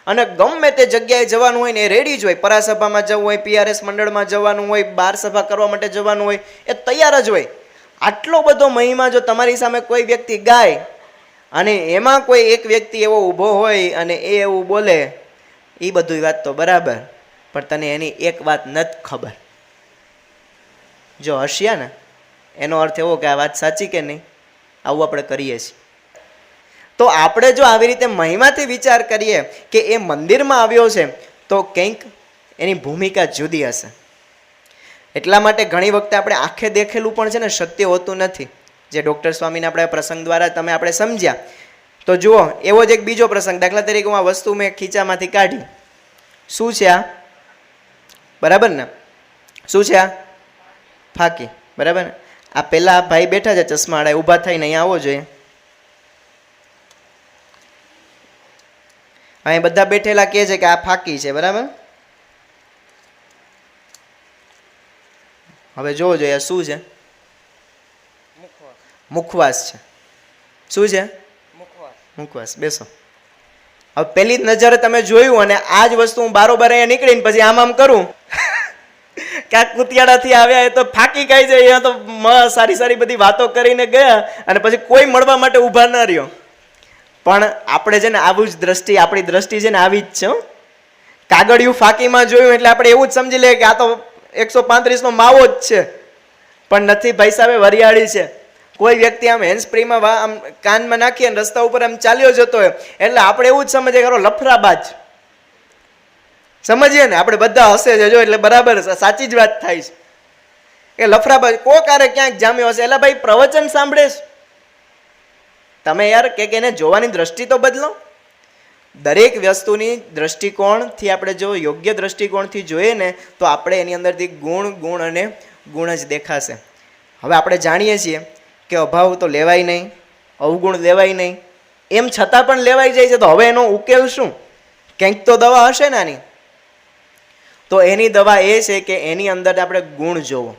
અને ગમે તે જગ્યાએ જવાનું હોય ને એ રેડી જ હોય. પરાસભામાં જવું હોય, PRS મંડળમાં જવાનું હોય, બાર સભા કરવા માટે જવાનું હોય, એ તૈયાર જ હોય. આટલો બધો મહિમા જો તમારી સામે કોઈ વ્યક્તિ ગાય અને એમાં કોઈ એક વ્યક્તિ એવો ઊભો હોય અને એ એવું બોલે, એ બધું વાત તો બરાબર, પણ તને એની એક વાત નથી ખબર. જો હસ્યા ને એનો અર્થ એવો કે આ વાત સાચી કે નહીં, આવું આપણે કરીએ છીએ. તો આપણે જો આવી રીતે મહિમાથી વિચાર કરીએ કે એ મંદિરમાં આવ્યો છે તો કંઈક એની ભૂમિકા જુદી હશે. એટલા માટે ઘણી વખતે આપણે આંખે દેખેલું પણ છે ને સત્ય હોતું નથી. જે ડૉક્ટર સ્વામીને આપણે પ્રસંગ દ્વારા આપણે સમજ્યા. તો જુઓ, એવો જ એક બીજો પ્રસંગ, દાખલા તરીકે હું આ વસ્તુ મેં ખીચામાંથી કાઢી. શું છે આ? બરાબર ને? શું છે આ? ફાકી. બરાબર ને? આ પેલા ભાઈ બેઠા છે ચશ્માવાળા, ઊભા થઈને અહીંયા આવો જોઈએ. અહીં બધા બેઠેલા કહે છે કે આ ફાકી છે. બરાબર? હવે જોવો જોઈએ શું છે? મુખવાસ છે. શું છે? મુખવાસ. બેસો. હવે પેલી જ નજરે તમે જોયું અને આ જ વસ્તુ હું બારોબાર અહીંયા નીકળીને પછી આમ કરું ક્યાંક કુતિયાળાથી આવ્યા એ તો ફાકી ખાઈ જાય, તો સારી સારી બધી વાતો કરીને ગયા અને પછી કોઈ મળવા માટે ઊભા ન રહ્યો. પણ આપણે છે ને આવું જ દ્રષ્ટિ, આપણી દ્રષ્ટિ છે ને આવી જ છે. કાગળિયું ફાકીમાં જોયું એટલે આપણે એવું જ સમજી લઈએ કે આ તો 135નો માવો જ છે, પણ નથી ભાઈ સાહેબ, વરિયાળી છે. કોઈ વ્યક્તિ આમ હેન્ડસ્પ્રીમાં આમ કાનમાં નાખીએ અને રસ્તા ઉપર આમ ચાલ્યો જતો હોય એટલે આપણે એવું જ સમજીએ કરો લફરાબાજ સમજીએ ને. આપણે બધા હસે છે જો, એટલે બરાબર સાચી જ વાત થાય છે કે લફરાબાજ કોક આરે ક્યાંક જામ્યો હશે. એટલે ભાઈ પ્રવચન સાંભળે તમે યાર કે એને જોવાની દ્રષ્ટિ તો બદલો. દરેક વસ્તુની દ્રષ્ટિકોણથી આપણે જો યોગ્ય દ્રષ્ટિકોણથી જોઈએ ને તો આપણે એની અંદરથી ગુણ અને ગુણ જ દેખાશે. હવે આપણે જાણીએ છીએ કે અભાવ તો લેવાય નહીં, અવગુણ લેવાય નહીં, એમ છતાં પણ લેવાઈ જાય છે. તો હવે એનો ઉકેલ શું? કંઈક તો દવા હશે ને આની. તો એની દવા એ છે કે એની અંદર આપણે ગુણ જોવો.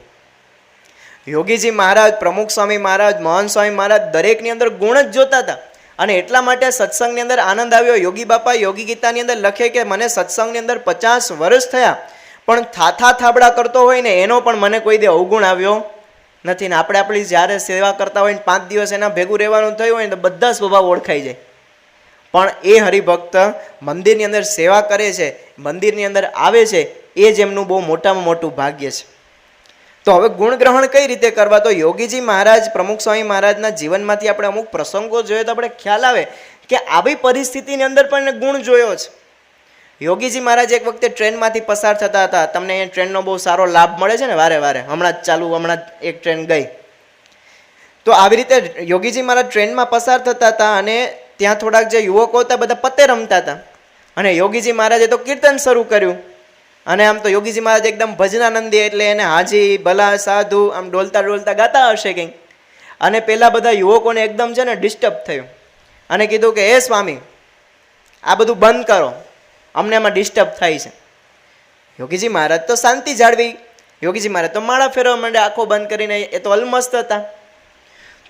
યોગીજી મહારાજ, પ્રમુખ સ્વામી મહારાજ, મહંત સ્વામી મહારાજ દરેકની અંદર ગુણ જ જોતા હતા. અને એટલા માટે સત્સંગની અંદર આનંદ આવ્યો. યોગી બાપા યોગી ગીતાની અંદર લખે કે મને સત્સંગની અંદર 50 વર્ષ થયા પણ થાથા થાબડા કરતો હોય ને એનો પણ મને કોઈ દે અવગુણ આવ્યો નથી. ને આપણે આપણી જ્યારે સેવા કરતા હોય ને 5 દિવસ એના ભેગું રહેવાનું થયું હોય ને તો બધા સ્વભાવ ઓળખાઈ જાય. પણ એ હરિભક્ત મંદિરની અંદર સેવા કરે છે, મંદિરની અંદર આવે છે, એ જ એમનું બહુ મોટામાં મોટું ભાગ્ય છે. તો હવે ગુણ ગ્રહણ કઈ રીતે કરવા? તો યોગીજી મહારાજ, પ્રમુખ સ્વામી મહારાજના જીવનમાંથી આપણે અમુક પ્રસંગો જોઈએ તો આપણે ખ્યાલ આવે કે આવી પરિસ્થિતિની અંદર પણ ગુણ જોયો છે. યોગીજી મહારાજ એક વખતે ટ્રેનમાંથી પસાર થતા હતા. તમને એ ટ્રેનનો બહુ સારો લાભ મળે છે ને વારે વારે, હમણાં જ એક ટ્રેન ગઈ. તો આવી રીતે યોગીજી મહારાજ ટ્રેનમાં પસાર થતા હતા અને ત્યાં થોડાક જે યુવકો હતા બધા પત્તે રમતા હતા. અને યોગીજી મહારાજે તો કીર્તન શરૂ કર્યું. અને આમ તો યોગીજી મહારાજ એકદમ ભજનાનંદી, એટલે એને હાજી ભલા સાધુ આમ ડોલતા ડોલતા ગાતા હશે કંઈક. અને પેલા બધા યુવકોને એકદમ છે ને ડિસ્ટર્બ થયું અને કીધું કે હે સ્વામી, આ બધું બંધ કરો, અમને એમાં ડિસ્ટર્બ થાય છે. યોગીજી મહારાજ તો શાંતિ જાળવી. યોગીજી મહારાજ તો માળા ફેરવા માંડે આંખો બંધ કરીને, એ તો અલમસ્ત હતા.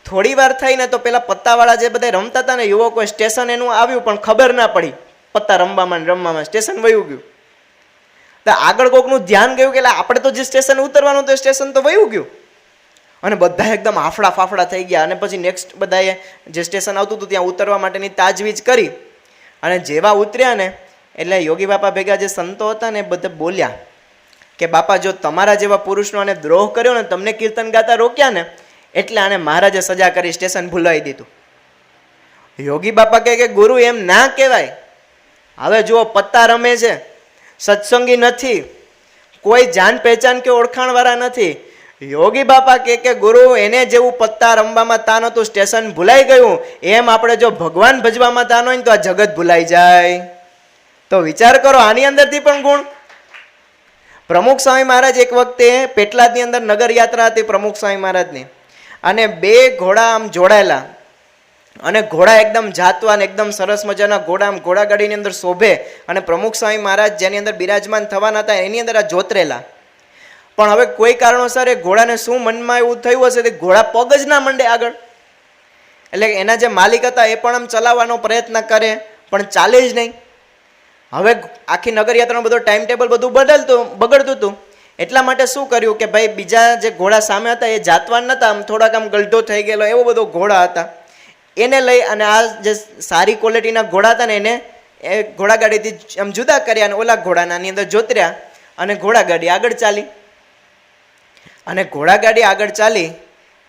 થોડી વાર થઈને તો પેલા પત્તાવાળા જે બધા રમતા હતા ને યુવકો, સ્ટેશન એનું આવ્યું પણ ખબર ના પડી. પત્તા રમવામાં સ્ટેશન વયું ગયું. તો આગળ કોકનું ધ્યાન ગયું કે આપણે તો જે સ્ટેશન ઉતરવાનું તો સ્ટેશન તો વયું ગયું. અને બધા એકદમ હાફડા ફાફડા થઈ ગયા. અને પછી નેક્સ્ટ બધાએ જે સ્ટેશન આવતું હતું ત્યાં ઉતરવા માટેની તાજવીજ કરી. અને જેવા ઉતર્યા ને એટલે યોગી બાપા ભેગા જે સંતો હતા ને બધા બોલ્યા કે બાપા, જો તમારા જેવા પુરુષનો આને દ્રોહ કર્યો ને, તમને કીર્તન ગાતા રોક્યા ને, એટલે આને મહારાજે સજા કરી, સ્ટેશન ભૂલાવી દીધું. યોગી બાપા કહે કે ગુરુ એમ ના કહેવાય. હવે જુઓ, પત્તા રમે છે, સત્સંગી નથી, કોઈ જાન પહેચાન કે ઓળખાણ વાળા નથી. યોગી બાપા કે ગુરુ, એને જેવું પત્તા રમવામાં તાન હતું, સ્ટેશન ભૂલાઈ ગયું, એમ આપણે જો ભગવાન ભજવામાં તાન હોય ને તો આ જગત ભૂલાઈ જાય. તો વિચાર કરો, આની અંદરથી પણ ગુણ. પ્રમુખ સ્વામી મહારાજ એક વખતે પેટલાદની અંદર નગર યાત્રા હતી પ્રમુખ સ્વામી મહારાજની, અને બે ઘોડા આમ જોડાયેલા, અને ઘોડા એકદમ જાતવાન, એકદમ સરસ મજાના ઘોડા આમ ઘોડાગાડીની અંદર શોભે, અને પ્રમુખ સ્વામી મહારાજ જેની અંદર બિરાજમાન થવાના હતા એની અંદર આ જોતરેલા. પણ હવે કોઈ કારણોસર એ ઘોડાને શું મનમાં એવું થયું હશે કે ઘોડા પગ જ ના મંડે આગળ. એટલે એના જે માલિક હતા એ પણ આમ ચલાવવાનો પ્રયત્ન કરે પણ ચાલે જ નહીં. હવે આખી નગરયાત્રાનો બધો ટાઈમ ટેબલ બધું બગડતું હતું. એટલા માટે શું કર્યું કે ભાઈ બીજા જે ઘોડા સામે હતા એ જાતવાન નતા, આમ થોડાક આમ ગલઢો થઈ ગયેલો એવો બધો ઘોડા હતા, એને લઈ અને આ જે સારી ક્વોલિટીના ઘોડા હતા ને એને એ ઘોડાગાડીથી આમ જુદા કર્યા અને ઓલા ઘોડાનાની અંદર જોતર્યા, અને ઘોડાગાડી આગળ ચાલી. અને ઘોડાગાડી આગળ ચાલી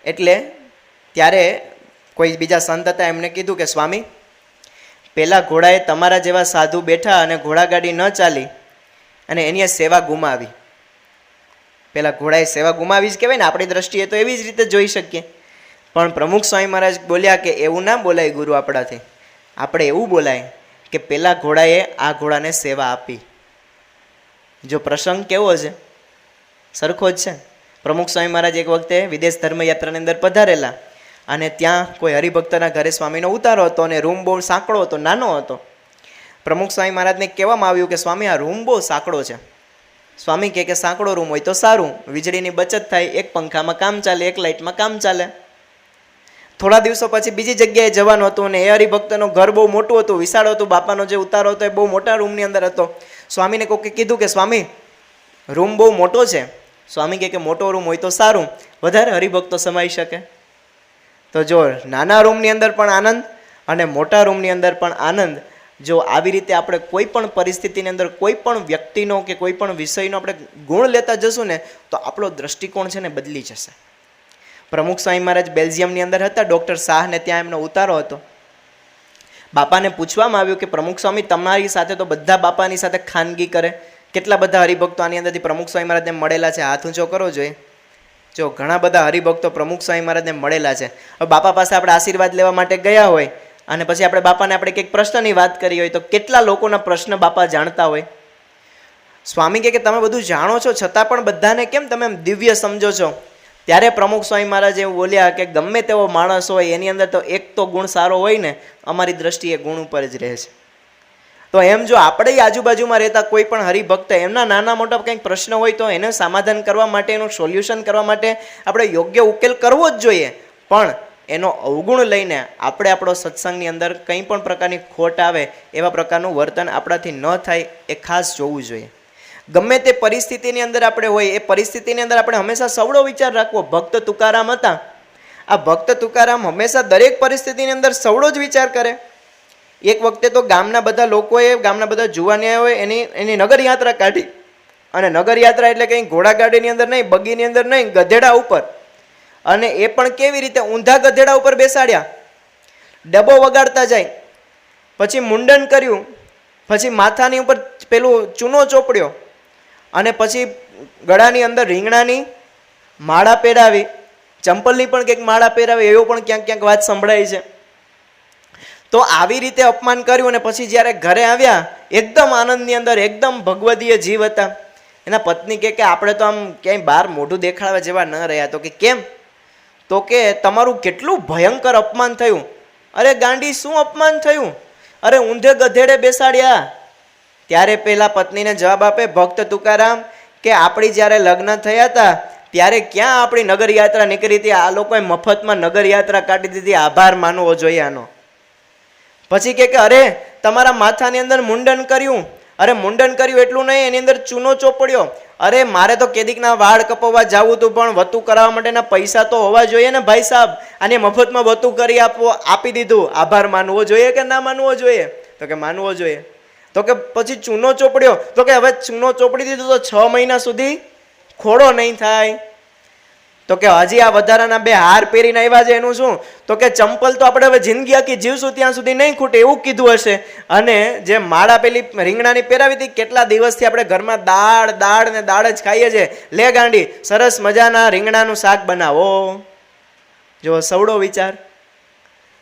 એટલે ત્યારે કોઈ બીજા સંત હતા, એમને કીધું કે સ્વામી, પેલા ઘોડાએ તમારા જેવા સાધુ બેઠા અને ઘોડાગાડી ન ચાલી અને એની સેવા ગુમાવી. પેલા ઘોડાએ સેવા ગુમાવી જ કહેવાય ને, આપણી દ્રષ્ટિએ તો એવી જ રીતે જોઈ શકીએ. પણ પ્રમુખ સ્વામી મહારાજ બોલ્યા કે એવું ના બોલાય ગુરુ આપણાથી. આપણે એવું બોલાય કે પેલા ઘોડાએ આ ઘોડાને સેવા આપી. જો પ્રસંગ કેવો છે, સરખો જ છે. પ્રમુખ સ્વામી મહારાજ એક વખતે વિદેશ ધર્મયાત્રાની અંદર પધારેલા, અને ત્યાં કોઈ હરિભક્તના ઘરે સ્વામીનો ઉતારો હતો, અને રૂમ બહુ સાંકડો હતો, નાનો હતો. પ્રમુખ સ્વામી મહારાજને કહેવામાં આવ્યું કે સ્વામી, આ રૂમ બહુ સાંકડો છે. સ્વામી કહે કે સાંકડો રૂમ હોય તો સારું, વીજળીની બચત થાય, એક પંખામાં કામ ચાલે, એક લાઇટમાં કામ ચાલે. થોડા દિવસો પછી બીજી જગ્યાએ જવાનું હતું, અને એ હરિભક્તનું ઘર બહુ મોટું હતું, વિશાળ હતું. બાપાનો જે ઉતારો હતો એ બહુ મોટા રૂમની અંદર હતો. સ્વામીને કોકે કીધું કે સ્વામી, રૂમ બહુ મોટો છે. સ્વામી કહે કે મોટો રૂમ હોય તો સારું, વધારે હરિભક્તો સમાઈ શકે. તો જો નાના રૂમની અંદર પણ આનંદ અને મોટા રૂમની અંદર પણ આનંદ. જો આવી રીતે આપણે કોઈ પણ પરિસ્થિતિની અંદર કોઈ પણ વ્યક્તિનો કે કોઈ પણ વિષયનો આપણે ગુણ લેતા જશું ને તો આપણો દ્રષ્ટિકોણ છે ને બદલી જશે. પ્રમુખ સ્વામી મહારાજ બેલ્જિયમની અંદર હતા, ડૉક્ટર શાહને ત્યાં એમનો ઉતારો હતો. બાપાને પૂછવામાં આવ્યું કે પ્રમુખ સ્વામી, તમારી સાથે તો બધા બાપાની સાથે ખાનગી કરે, કેટલા બધા હરિભક્તો આની અંદરથી પ્રમુખ સ્વામી મહારાજને મળેલા છે? હાથ ઊંચો કરો જોઈએ. જો ઘણા બધા હરિભક્તો પ્રમુખ સ્વામી મહારાજને મળેલા છે. હવે બાપા પાસે આપણે આશીર્વાદ લેવા માટે ગયા હોય અને પછી આપણે બાપાને આપણે કંઈક પ્રશ્નની વાત કરી હોય તો કેટલા લોકોના પ્રશ્ન બાપા જાણતા હોય. સ્વામી કહે કે તમે બધું જાણો છો છતાં પણ બધાને કેમ તમે દિવ્ય સમજો છો? ત્યારે પ્રમુખ સ્વામી મહારાજ એવું બોલ્યા કે ગમે તેવો માણસ હોય એની અંદર તો એક તો ગુણ સારો હોય ને, અમારી દ્રષ્ટિએ ગુણ ઉપર જ રહે છે. તો એમ જો આપણે આજુબાજુમાં રહેતા કોઈ પણ હરિભક્ત એમના નાના મોટા કંઈક પ્રશ્ન હોય તો એને સમાધાન કરવા માટે, એનું સોલ્યુશન કરવા માટે આપણે યોગ્ય ઉકેલ કરવો જ જોઈએ. પણ એનો અવગુણ લઈને આપણે આપણો સત્સંગની અંદર કંઈ પણ પ્રકારની ખોટ આવે એવા પ્રકારનું વર્તન આપણાથી ન થાય એ ખાસ જોવું જોઈએ. ગમે તે પરિસ્થિતિની અંદર આપણે હોય એ પરિસ્થિતિની અંદર આપણે હંમેશા સવળો વિચાર રાખવો. ભક્ત તુકારામ હતા, આ ભક્ત તુકારામ હંમેશા દરેક પરિસ્થિતિની અંદર સવળો જ વિચાર કરે. એક વખતે તો ગામના બધા લોકોએ, ગામના બધા જુવાનિયાઓએ એની નગર યાત્રા કાઢી. અને નગર યાત્રા એટલે કંઈ ઘોડાગાડીની અંદર નહીં, બગીની અંદર નહીં, ગધેડા ઉપર. અને એ પણ કેવી રીતે? ઊંધા ગધેડા ઉપર બેસાડ્યા, ડબ્બો વગાડતા જાય, પછી મુંડન કર્યું, પછી માથાની ઉપર પેલું ચૂનો ચોપડ્યો, અને પછી ગળાની અંદર રીંગણાની માળા પહેરાવી, ચંપલની પણ કંઈક માળા પહેરાવી, એવો પણ ક્યાંક ક્યાંક વાત સંભળાય છે. તો આવી રીતે અપમાન કર્યું અને પછી જ્યારે ઘરે આવ્યા એકદમ આનંદની અંદર, એકદમ ભગવદીય જીવ હતા. એના પત્ની કહે કે આપણે તો આમ ક્યાંય બહાર મોઢું દેખાડવા જેવા ન રહ્યા. તો કે કેમ? તો કે તમારું કેટલું ભયંકર અપમાન થયું. અરે ગાંડી, શું અપમાન થયું? અરે ઊંધે ગધેડે બેસાડ્યા. ત્યારે પેલા પત્નીને જવાબ આપે ભક્ત તુકારામ કે આપણી જ્યારે લગ્ન થયા હતા ત્યારે ક્યાં આપણી નગર યાત્રા નીકળી હતી? આ લોકોએ મફતમાં નગર યાત્રા કાઢી દીધી, આભાર માનવો જોઈએ આનો. પછી કે અરે તમારા માથાની અંદર મુંડન કર્યું. અરે મુંડન કર્યું એટલું નહીં, એની અંદર ચૂનો ચોપડ્યો. અરે મારે તો કેદીકના વાળ કપાવવા જવું હતું, પણ વતું કરાવવા માટેના પૈસા તો હોવા જોઈએ ને ભાઈ સાહેબ. આને મફતમાં વતું કરી આપી દીધું, આભાર માનવો જોઈએ કે ના માનવો જોઈએ? તો કે માનવો જોઈએ. તો કે પછી ચૂનો ચોપડ્યો. તો કે હવે ચૂનો ચોપડી દીધો તો 6 મહિના સુધી ખોડો નહીં થાય. તો કે હજી આ વધારાના 2 હાર પહેરીને આવ્યા છે એનું શું? તો કે ચંપલ તો આપણે હવે જિંદગી આખી જીવશું ત્યાં સુધી નહીં ખૂટે એવું કીધું હશે. અને જે માળા પેલી રીંગણાની પહેરાવી હતી, કેટલા દિવસથી આપણે ઘરમાં દાળ ને દાળ જ ખાઈએ છીએ. લે ગાંડી, સરસ મજાના રીંગણાનું શાક બનાવો. જો સવડો વિચાર.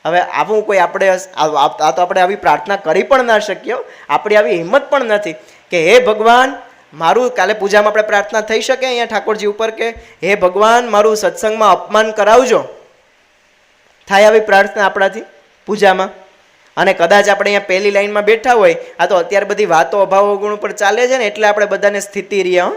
હવે આવું કોઈ આપણે આ તો આપણે આવી પ્રાર્થના કરી પણ ના શકીએ. આપણી આવી હિંમત પણ નથી કે હે ભગવાન, મારું કાલે પૂજામાં આપણે પ્રાર્થના થઈ શકે અહીંયા ઠાકોરજી ઉપર કે હે ભગવાન મારું સત્સંગમાં અપમાન કરાવજો, થાય આવી પ્રાર્થના આપણાથી પૂજામાં? અને કદાચ આપણે અહીંયા પહેલી લાઈનમાં બેઠા હોય, આ તો અત્યારે બધી વાતો અભાવ ગુણ ઉપર ચાલે છે ને એટલે આપણે બધાને સ્થિતિ રહ્યા.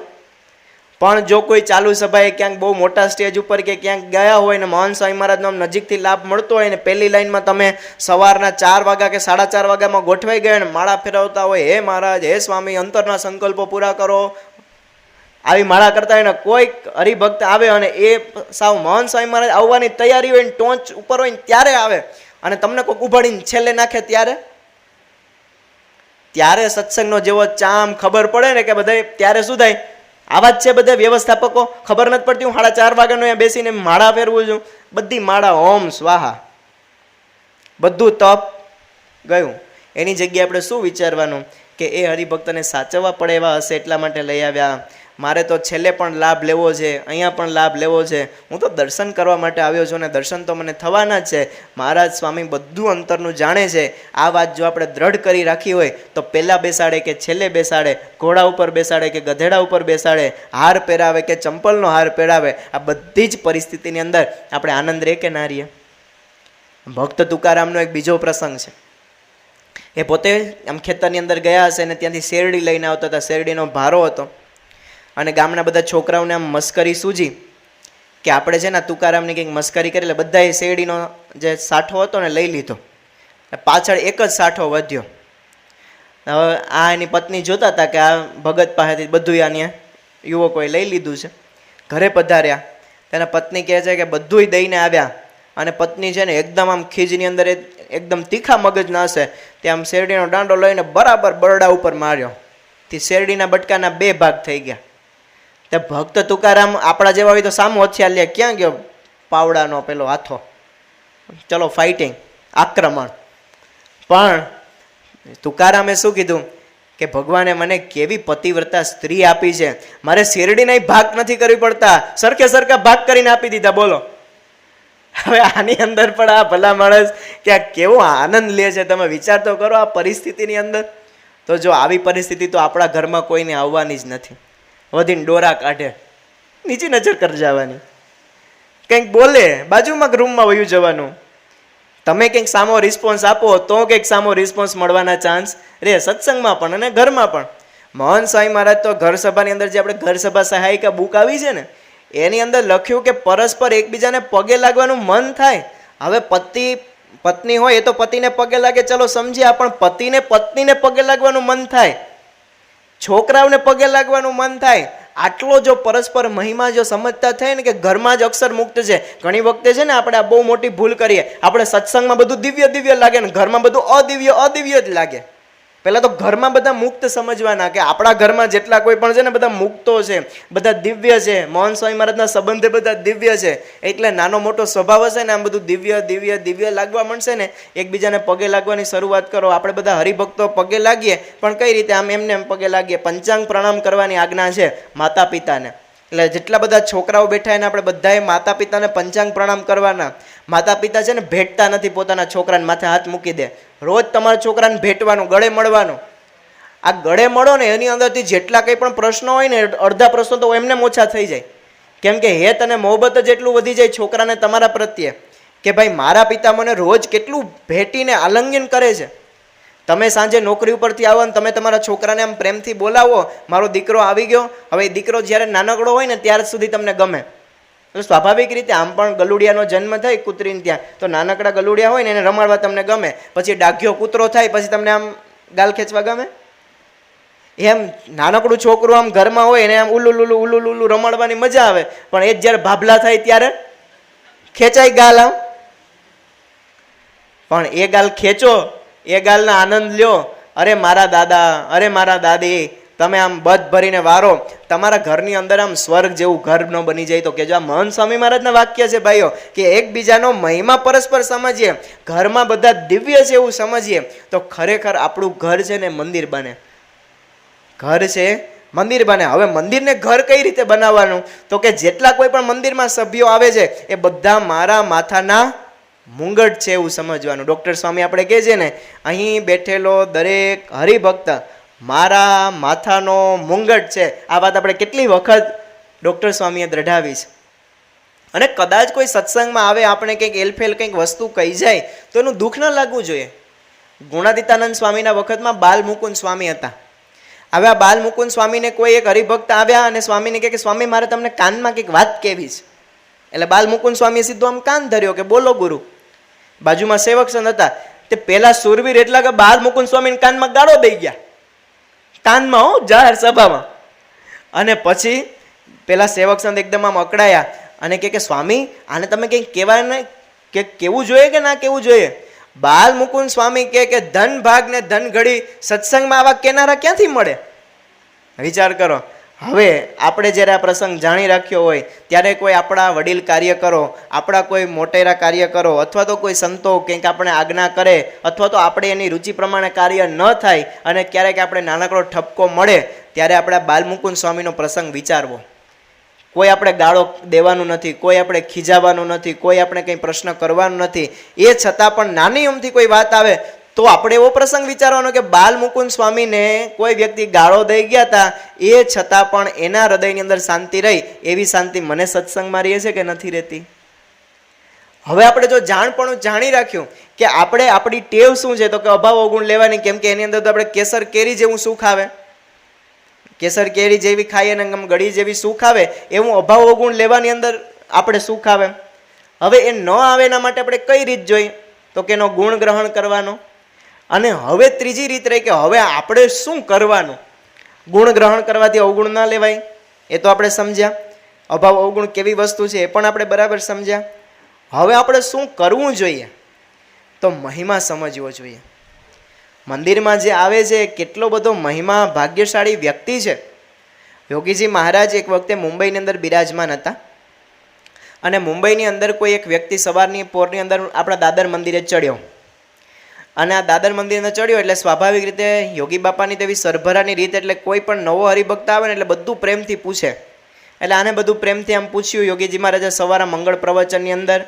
પણ જો કોઈ ચાલુ સભાએ ક્યાંક બહુ મોટા સ્ટેજ ઉપર કે ક્યાંક ગયા હોય ને મહાન સ્વામી મહારાજનો આમ નજીકથી લાભ મળતો હોય ને પહેલી લાઈનમાં તમે સવારના 4 વાગ્યા કે 4:30 વાગ્યામાં ગોઠવાઈ ગયા ને માળા ફેરવતા હોય, હે મહારાજ હે સ્વામી અંતરના સંકલ્પો પૂરા કરો, આવી માળા કરતા હોય ને કોઈક હરિભક્ત આવે અને એ સાવ મહાન સ્વામી મહારાજ આવવાની તૈયારી હોય ને ટોચ ઉપર હોય ને ત્યારે આવે અને તમને કોઈક ઉભાડીને છેલ્લે નાખે ત્યારે સત્સંગનો જેવો ચામ ખબર પડે ને કે બધા ત્યારે શું થાય? આવા જ છે બધા વ્યવસ્થાપકો, ખબર નથી પડતી હું 4:30 વાગ્યાનો અહીંયા બેસીને માળા ફેરવું છું, બધી માળા ઓમ સ્વાહા, બધું તપ ગયું. એની જગ્યાએ આપણે શું વિચારવાનું કે એ હરિભક્તને સાચવવા પડે એવા હશે એટલા માટે લઈ આવ્યા. મારે તો છેલ્લે પણ લાભ લેવો છે, અહીંયા પણ લાભ લેવો છે, હું તો દર્શન કરવા માટે આવ્યો છું અને દર્શન તો મને થવાના જ છે. મહારાજ સ્વામી બધું અંતરનું જાણે છે. આ વાત જો આપણે દ્રઢ કરી રાખી હોય તો પહેલાં બેસાડે કે છેલ્લે બેસાડે, ઘોડા ઉપર બેસાડે કે ગધેડા ઉપર બેસાડે, હાર પહેરાવે કે ચંપલનો હાર પહેરાવે, આ બધી જ પરિસ્થિતિની અંદર આપણે આનંદ રહે કે ના રહીએ? ભક્ત તુકારામનો એક બીજો પ્રસંગ છે. એ પોતે આમ ખેતરની અંદર ગયા હશે ને ત્યાંથી શેરડી લઈને આવતા હતા, શેરડીનો ભારો હતો અને ગામના બધા છોકરાઓને આમ મસ્કરી સૂજી કે આપણે છે ને તુકારામની કંઈક મસ્કરી કરી, એટલે બધાએ શેરડીનો જે સાઠો હતો ને લઈ લીધો, પાછળ એક જ સાઠો વધ્યો. હવે આ એની પત્ની જોતા હતા કે આ ભગત પાસેથી બધું આને યુવકોએ લઈ લીધું છે. ઘરે પધાર્યા, તેના પત્ની કહે છે કે બધુંય દઈને આવ્યા અને પત્ની છે ને એકદમ આમ ખીજની અંદર એકદમ તીખા મગજના હશે તે આમ શેરડીનો દાંડો લઈને બરાબર બરડા ઉપર માર્યો. તે શેરડીના બટકાના 2 ભાગ થઈ ગયા. તે ભક્ત તુકારામ આપણા જેવા હોય તો સામો હથિયાર લે, ક્યાં ગયો પાવડાનો પેલો હાથો, ચલો ફાઇટિંગ, આક્રમણ. પણ તુકારામે શું કીધું કે ભગવાને મને કેવી પતિવ્રતા સ્ત્રી આપી છે, મારે શેરડીના ભાગ નથી કરવી પડતા, સરખે સરખા ભાગ કરીને આપી દીધા. બોલો હવે આની અંદર પણ આ ભલા માણસ કે આ કેવો આનંદ લે છે, તમે વિચાર તો કરો આ પરિસ્થિતિની અંદર. તો જો આવી પરિસ્થિતિ તો આપણા ઘરમાં કોઈને આવવાની જ નથી. વધીને ડોરા કાઢે, નીચી નજર કરી જવાની, કંઈક બોલે બાજુમાં રૂમમાં વયું જવાનું. તમે કંઈક સામો રિસ્પોન્સ આપો તો કંઈક સામો રિસ્પોન્સ મળવાના ચાન્સ રે, સત્સંગમાં પણ અને ઘરમાં પણ. મહાન સ્વામી મહારાજ તો ઘર સભાની અંદર જે આપણે ઘર સભા સહાયિકા બુક આવી છે ને એની અંદર લખ્યું કે પરસ્પર એકબીજાને પગે લાગવાનું મન થાય. હવે પત્ની હોય એ તો પતિને પગે લાગે, ચલો સમજ્યા, પણ પતિને પત્નીને પગે લાગવાનું મન થાય, છોકરાઓને પગે લાગવાનું મન થાય. આટલો જો પરસ્પર મહિમા જો સમજતા થાય ને કે ઘરમાં જ અક્ષર મુક્ત છે. ઘણી વખતે છે ને આપણે આ બહુ મોટી ભૂલ કરીએ, આપણે સત્સંગમાં બધું દિવ્ય દિવ્ય લાગે ને ઘરમાં બધું અદિવ્ય જ લાગે. પહેલાં તો ઘરમાં બધા મુક્ત સમજવાના કે આપણા ઘરમાં જેટલા કોઈ પણ છે ને બધા મુક્તો છે, બધા દિવ્ય છે. મહાન સ્વામી મહારાજના સંબંધે બધા દિવ્ય છે, એટલે નાનો મોટો સ્વભાવ હશે ને આમ બધું દિવ્ય લાગવા મળશે ને. એકબીજાને પગે લાગવાની શરૂઆત કરો. આપણે બધા હરિભક્તો પગે લાગીએ, પણ કઈ રીતે? આમ એમને એમ પગે લાગીએ. પંચાંગ પ્રણામ કરવાની આજ્ઞા છે માતા પિતાને. એટલે જેટલા બધા છોકરાઓ બેઠા એને આપણે બધાએ માતા પિતાને પંચાંગ પ્રણામ કરવાના. માતા પિતા છે ને ભેટતા નથી પોતાના છોકરાને, માથે હાથ મૂકી દે. રોજ તમારા છોકરાને ભેટવાનું, ગળે મળવાનું. આ ગળે મળો ને એની અંદરથી જેટલા કંઈ પણ પ્રશ્નો હોય ને અડધા પ્રશ્નો તો એમને ઓછા થઈ જાય. કેમ કે હેત અને મોહબ્બત જ એટલું વધી જાય છોકરાને તમારા પ્રત્યે કે ભાઈ મારા પિતા મને રોજ કેટલું ભેટીને આલિંગન કરે છે. તમે સાંજે નોકરી ઉપરથી આવો ને તમે તમારા છોકરાને આમ પ્રેમથી બોલાવો, મારો દીકરો આવી ગયો. હવે એ દીકરો જ્યારે નાનકડો હોય ને ત્યાર સુધી તમને ગમે. સ્વાભાવિક રીતે આમ પણ ગલુડિયાનો જન્મ થાય કૂતરીને ત્યાં, તો નાનકડા ગલુડિયા હોય ને એને રમાડવા તમને ગમે. પછી ડાઘ્યો કૂતરો થાય પછી તમને આમ ગાલ ખેંચવા ગમે. એમ નાનકડું છોકરું આમ ઘરમાં હોય એને આમ ઉલ્લું રમાડવાની મજા આવે, પણ એ જ જ્યારે ભાભલા થાય ત્યારે ખેંચાય ગાલ આમ. પણ એ ગાલ ખેંચો, એ ગાલના આનંદ લ્યો. અરે મારા દાદા, અરે મારા દાદી, તમે આમ બધ ભરીને વારો. તમારા ઘરની અંદર આમ સ્વર્ગ જેવું ઘર ન બની જાય તો કહેજો. આ મહાન સ્વામી મહારાજના વાક્ય છે ભાઈઓ કે એકબીજાનો મહિમા પરસ્પર સમજીએ, ઘરમાં બધા દિવ્ય છે એવું સમજીએ તો ખરેખર આપણું ઘર છે ને મંદિર બને. ઘર છે મંદિર બને. હવે મંદિરને ઘર કઈ રીતે બનાવવાનું? તો કે જેટલા કોઈ પણ મંદિરમાં સભ્યો આવે છે એ બધા મારા માથાના મુંગટ છે એવું સમજવાનું. ડૉક્ટર સ્વામી આપણે કહે છે ને અહીં બેઠેલો દરેક હરિભક્ત મારા માથાનો મુંગટ છે. આ વાત આપણે કેટલી વખત ડૉક્ટર સ્વામીએ દ્રઢાવી છે. અને કદાચ કોઈ સત્સંગમાં આવે, આપણે કંઈક એલફેલ કંઈક વસ્તુ કહી જાય તો એનું દુઃખ ન લાગવું જોઈએ. ગુણાતીતાનંદ સ્વામીના વખતમાં બાલ મુકુંદ સ્વામી હતા. હવે આ બાલ મુકુંદ સ્વામીને કોઈ એક હરિભક્ત આવ્યા અને સ્વામીને કહે કે સ્વામી મારે તમને કાનમાં કંઈક વાત કહેવી છે. એટલે બાલ મુકુંદ સ્વામીએ સીધો આમ કાન ધર્યો કે બોલો ગુરુ. બાજુમાં સેવક સંત હતા, તે પેલા સુરવીર એટલા કે બાલ મુકુંદ સ્વામીને કાનમાં ગાળો દઈ ગયા, કાનમાં હો, જાહેર સભામાં. અને પછી પેલા સેવક સંત એકદમ આમ અકળાયા અને કે સ્વામી આને તમે કંઈક કહેવાય ને, કે કેવું જોઈએ કે ના કેવું જોઈએ? બાલ મુકુંદ સ્વામી કે ધન ભાગ ને ધન ઘડી સત્સંગમાં આવા કેનારા ક્યાંથી મળે? વિચાર કરો. હવે આપણે જ્યારે આ પ્રસંગ જાણી રાખ્યો હોય ત્યારે કોઈ આપણા વડીલ કાર્યકરો, આપણા કોઈ મોટેરા કાર્યકરો અથવા તો કોઈ સંતો કંઈક આપણે આજ્ઞા કરે અથવા તો આપણે એની રુચિ પ્રમાણે કાર્ય ન થાય અને ક્યારેક આપણે નાનકડો ઠપકો મળે ત્યારે આપણે બાલ મુકુંદ સ્વામીનો પ્રસંગ વિચારવો. કોઈ આપણે ગાળો દેવાનું નથી, કોઈ આપણે ખીજાવાનું નથી, કોઈ આપણે કંઈ પ્રશ્ન કરવાનું નથી. એ છતાં પણ નાની અમથી કોઈ વાત આવે તો આપણે એવો પ્રસંગ વિચારવાનો કે બાલ મુકુંદ સ્વામીને કોઈ વ્યક્તિ ગાળો દઈ ગયા હતા, એ છતાં પણ એના હૃદયની અંદર શાંતિ રહી. એવી શાંતિ મને સત્સંગમાં રહે છે કે નથી રહેતી? હવે આપણે જો જાણપણું જાણી રાખ્યું કે આપણે આપણી ટેવ શું છે, તો કે અભાવ અવગુણ લેવાની. કેમ કે એની અંદર તો આપણે કેસર કેરી જેવું સુખ આવે, કેસર કેરી જેવી ખાઈએ ને ગળી જેવી સુખ આવે, એવું અભાવ અવગુણ લેવાની અંદર આપણે સુખ આવે. હવે એ ન આવે એના માટે આપણે કઈ રીત જોઈએ? તો કે એનો ગુણ ગ્રહણ કરવાનો. અને હવે ત્રીજી રીત રહી કે હવે આપણે શું કરવાનું? ગુણ ગ્રહણ કરવાથી અવગુણ ના લેવાય, એ તો આપણે સમજ્યા. અભાવ અવગુણ કેવી વસ્તુ છે એ પણ આપણે બરાબર સમજ્યા. હવે આપણે શું કરવું જોઈએ? તો મહિમા સમજવો જોઈએ. મંદિરમાં જે આવે છે કેટલો બધો મહિમા ભાગ્યશાળી વ્યક્તિ છે. યોગીજી મહારાજ એક વખતે મુંબઈની અંદર બિરાજમાન હતા અને મુંબઈની અંદર કોઈ એક વ્યક્તિ સવારની પોરની અંદર આપણા દાદર મંદિરે ચડ્યો અને આ દાદર મંદિર અંદર ચડ્યો એટલે સ્વાભાવિક રીતે યોગી બાપાની તેવી સરભરાની રીત, એટલે કોઈ પણ નવો હરિભક્ત આવે ને એટલે બધું પ્રેમથી પૂછે. એટલે આને બધું પ્રેમથી આમ પૂછ્યું યોગીજી મહારાજે સવારે મંગળ પ્રવચનની અંદર.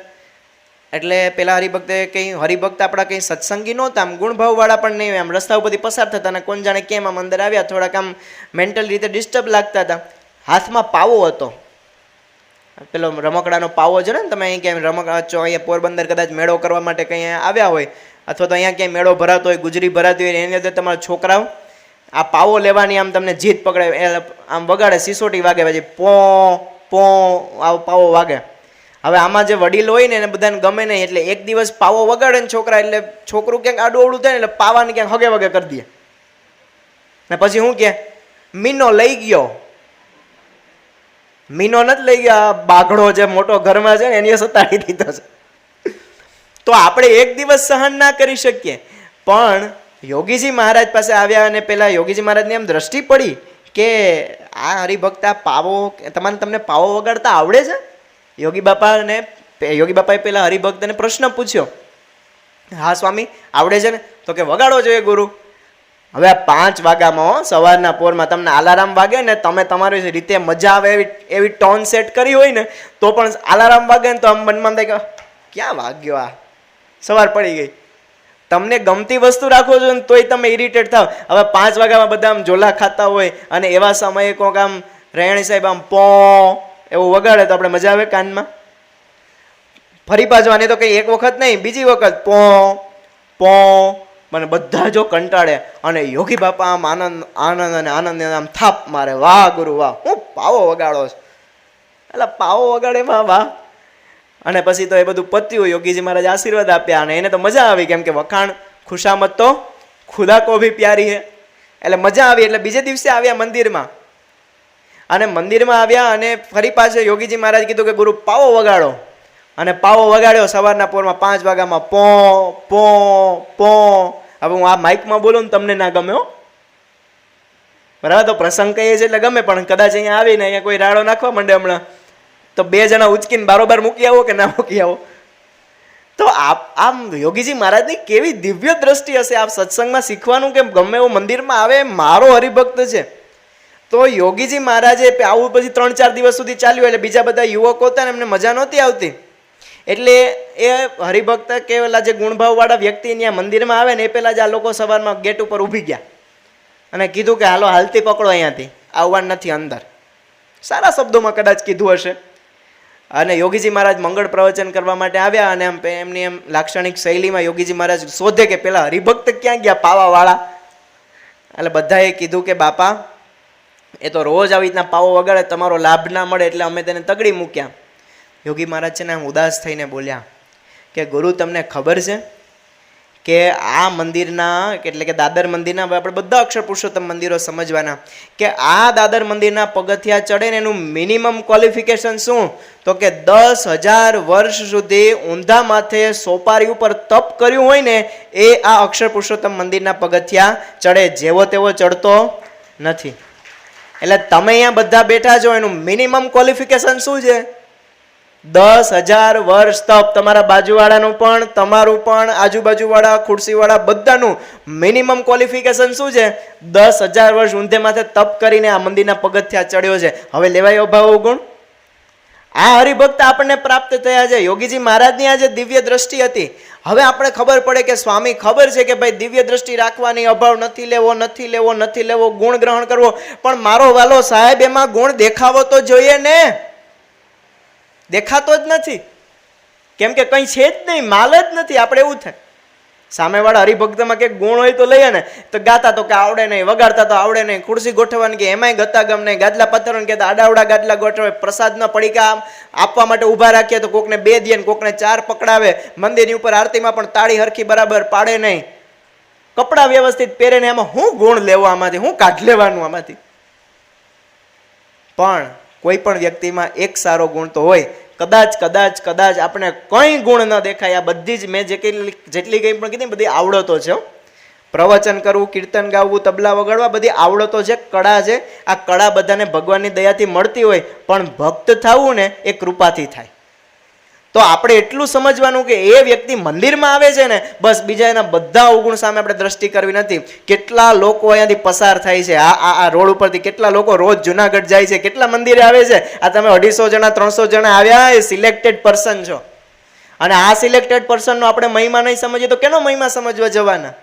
એટલે પેલા હરિભક્તે કંઈ હરિભક્ત આપણા કંઈ સત્સંગી નહોતા, આમ ગુણભાવવાળા પણ નહીં, આમ રસ્તા ઉપરથી પસાર થતા અને કોણ જાણે કેમ આમ અંદર આવ્યા, થોડાક આમ મેન્ટલ રીતે ડિસ્ટર્બ લાગતા હતા. હાથમાં પાવો હતો, પેલો રમકડાનો પાવો છે ને, તમે અહીં ક્યાંય રમકડા છો, અહીંયા પોરબંદર કદાચ મેળો કરવા માટે કંઈ આવ્યા હોય અથવા તો અહીંયા ક્યાંય મેળો ભરાતો હોય, ગુજરી ભરાતી હોય, એની અંદર તમારા છોકરાઓ આ પાવો લેવાની આમ તમને જીદ પકડે, આમ વગાડે, સિસોટી વાગે, પછી પો પો આવો પાવો વાગે. હવે આમાં જે વડીલ હોય ને એને બધાને ગમે નહીં, એટલે એક દિવસ પાવો વગાડે ને છોકરા, એટલે છોકરું ક્યાંક આડું અવડું થાય ને એટલે પાવાને ક્યાંક હગે વગે કરી દે ને પછી શું કે મીનો લઈ ગયો. મીનો નથી લઈ ગયા, બાઘડો જે મોટો ઘરમાં છે ને એની સતાડી દીધો છે. તો આપણે એક દિવસ સહન ના કરી શકીએ, પણ યોગીજી મહારાજ પાસે આવ્યા અને પેલા યોગીજી મહારાજની એમ દ્રષ્ટિ પડી કે આ હરિભક્તા પાવો, તમને પાવો વગાડતા આવડે છે? યોગી બાપાએ પેલા હરિભક્તને પ્રશ્ન પૂછ્યો. હા સ્વામી આવડે છે ને. તો કે વગાડો જોઈએ ગુરુ. હવે આ 5 વાગ્યામાં સવારના પોરમાં તમને અલાર્મ વાગે ને, તમે તમારી રીતે મજા આવે એવી ટોન સેટ કરી હોય ને તો પણ અલાર્મ વાગે ને તો આમ મનમાં થાય કે ક્યાં વાગ્યો, આ સવાર પડી ગઈ. તમને ગમતી વસ્તુ રાખો છો ને તોય તમે ઇરિટેટ થાવ. હવે 5 વાગ્યામાં બધા આમ ઝોલા ખાતા હોય અને એવા સમયે કોઈક આમ રેણી સાહેબ આમ પો એવું વગાડે તો આપણે મજા આવે કાનમાં? ફરી પાછું આને તો કંઈ એક વખત નહીં, બીજી વખત પો પો, મને બધા જો કંટાળે અને યોગી બાપા આમ આનંદ આનંદ અને આનંદ આમ થાપ મારે, વાહ ગુરુ વાહ, હું પાવો વગાડો છે. એટલે પાવો વગાડે માં વાહ. અને પછી તો એ બધું પત્યું, યોગીજી મહારાજ આશીર્વાદ આપ્યા અને એને તો મજા આવી, કેમ કે વખાણ ખુશામત તો ખુદા કો ભી પ્યારી હે. એટલે મજા આવી. એટલે બીજે દિવસે આવ્યા મંદિરમાં અને મંદિરમાં આવ્યા અને ફરી પાછો યોગીજી મહારાજ કીધું કે ગુરુ પાવો વગાડો. અને પાવો વગાડ્યો સવારના પોરમાં 5 વાગ્યામાં, પો પો પો. હવે હું આ માઇકમાં બોલું ને તમને ના ગમે હો, બરાબર? તો પ્રસંગ કહીએ છે એટલે ગમે, પણ કદાચ અહીંયા આવીને અહીંયા કોઈ રાડો નાખવા માંડે હમણાં તો 2 જણા ઉચકીને બારોબાર મૂકી આવો કે ના મૂકી આવો. તો આમ યોગીજી મહારાજની કેવી દિવ્ય દ્રષ્ટિ હશે. આપ સત્સંગમાં શીખવાનું કે ગમે એવું મંદિરમાં આવે, મારો હરિભક્ત છે. તો યોગીજી મહારાજે આવું પછી 3-4 દિવસ સુધી ચાલ્યું. એટલે બીજા બધા યુવકો હતા ને એમને મજા નહોતી આવતી, એટલે એ હરિભક્ત કે ઓલા જે ગુણભાવવાળા વ્યક્તિ ત્યાં મંદિરમાં આવે ને એ પહેલાં જ આ લોકો સવારમાં ગેટ ઉપર ઊભી ગયા અને કીધું કે હાલો હાલતી પકડો અહીંયાથી, આવવાનું નથી અંદર. સારા શબ્દોમાં કદાચ કીધું હશે. અને યોગીજી મહારાજ મંગળ પ્રવચન કરવા માટે આવ્યા અને એમની એમ લાક્ષણિક શૈલીમાં યોગીજી મહારાજ શોધે કે પેલા હરિભક્ત ક્યાં ગયા પાવાવાળા. એટલે બધાએ કીધું કે બાપા એ તો રોજ આવી રીતના પાવો વગાડે, તમારો લાભ ના મળે એટલે અમે તેને તગડી મૂક્યા. યોગી મહારાજ છે ને ઉદાસ થઈને બોલ્યા કે ગુરુ તમને ખબર છે કે આ મંદિરના એટલે કે દાદર મંદિરના, આપણે બધા અક્ષર પુરુષોત્તમ મંદિરો સમજવાના, કે આ દાદર મંદિરના પગથિયા ચડે ને એનું મિનિમમ ક્વોલિફિકેશન શું? તો કે 10,000 વર્ષ સુધી ઊંધા માથે સોપારી ઉપર તપ કર્યું હોય ને એ આ અક્ષર પુરુષોત્તમ મંદિરના પગથિયા ચડે, જેવો તેવો ચડતો નથી. એટલે તમે અહીંયા બધા બેઠા છો, એનું મિનિમમ ક્વોલિફિકેશન શું છે? 10,000 વર્ષ તપ. તમારા બાજુવાળાનું પણ, તમારું પણ, આજુબાજુવાળા, ખુરશીવાળા બધાનું મિનિમમ ક્વોલિફિકેશન શું છે? 10,000 વર્ષ ઊંધે માથે તપ કરીને આ મંદિરના પગથિયા ચડ્યો છે. હવે લેવાયો ભાવ ગુણ? આ હરિભક્ત આપણને પ્રાપ્ત થયા છે. યોગીજી મહારાજની આ જે દિવ્ય દ્રષ્ટિ હતી, હવે આપણે ખબર પડે કે સ્વામી ખબર છે કે ભાઈ દિવ્ય દ્રષ્ટિ રાખવાની, અભાવ નથી લેવો, નથી લેવો, નથી લેવો, ગુણ ગ્રહણ કરવો, પણ મારો વાલો સાહેબ એમાં ગુણ દેખાવો તો જોઈએ ને. દેખાતો જ નથી, કેમ કે કંઈ છે જ નહીં, માલ જ નથી. આપણે એવું થાય સામેવાળા હરિભક્તમાં કે ગુણ હોય તો લઈએ ને, તો ગાતા તો કે આવડે નહીં, વગાડતા તો આવડે નહીં, ખુરશી ગોઠવવાની કે એમાંય ગતા ગમ નહીં, ગાદલા પથ્થરો કે આડાવડા ગાદલા ગોઠવે, પ્રસાદના પડીકા આપવા માટે ઊભા રાખીએ તો કોકને 2 દે ને કોકને 4 પકડાવે, મંદિરની ઉપર આરતીમાં પણ તાળી હરખી બરાબર પાડે નહીં, કપડાં વ્યવસ્થિત પહેરે ને, એમાં શું ગુણ લેવો? આમાંથી શું કાઢ લેવાનું આમાંથી? પણ કોઈ પણ વ્યક્તિમાં એક સારો ગુણ તો હોય. કદાચ કદાચ કદાચ આપણે કંઈ ગુણ ન દેખાય. આ બધી જ મેં જેટલી કંઈ પણ કીધી બધી આવડતો છે. પ્રવચન કરવું, કીર્તન ગાવું, તબલા વગાડવા, બધી આવડતો છે, કળા છે. આ કળા બધાને ભગવાનની દયાથી મળતી હોય, પણ ભક્ત થવું ને એ કૃપાથી થાય. તો આપણે એટલું સમજવાનું કે એ વ્યક્તિ મંદિરમાં આવે છે ને, બસ બીજા એના બધા અવગુણ સામે આપણે દ્રષ્ટિ કરવી નથી. કેટલા લોકો અહીંયાથી પસાર થાય છે આ રોડ ઉપરથી, કેટલા લોકો રોજ જુનાગઢ જાય છે, કેટલા મંદિરે આવે છે. આ તમે 250 જણા 300 જણા આવ્યા, એ સિલેક્ટેડ પર્સન છો. અને આ સિલેક્ટેડ પર્સનનો આપણે મહિમા નહીં સમજીએ તો કેનો મહિમા સમજવા જવાના?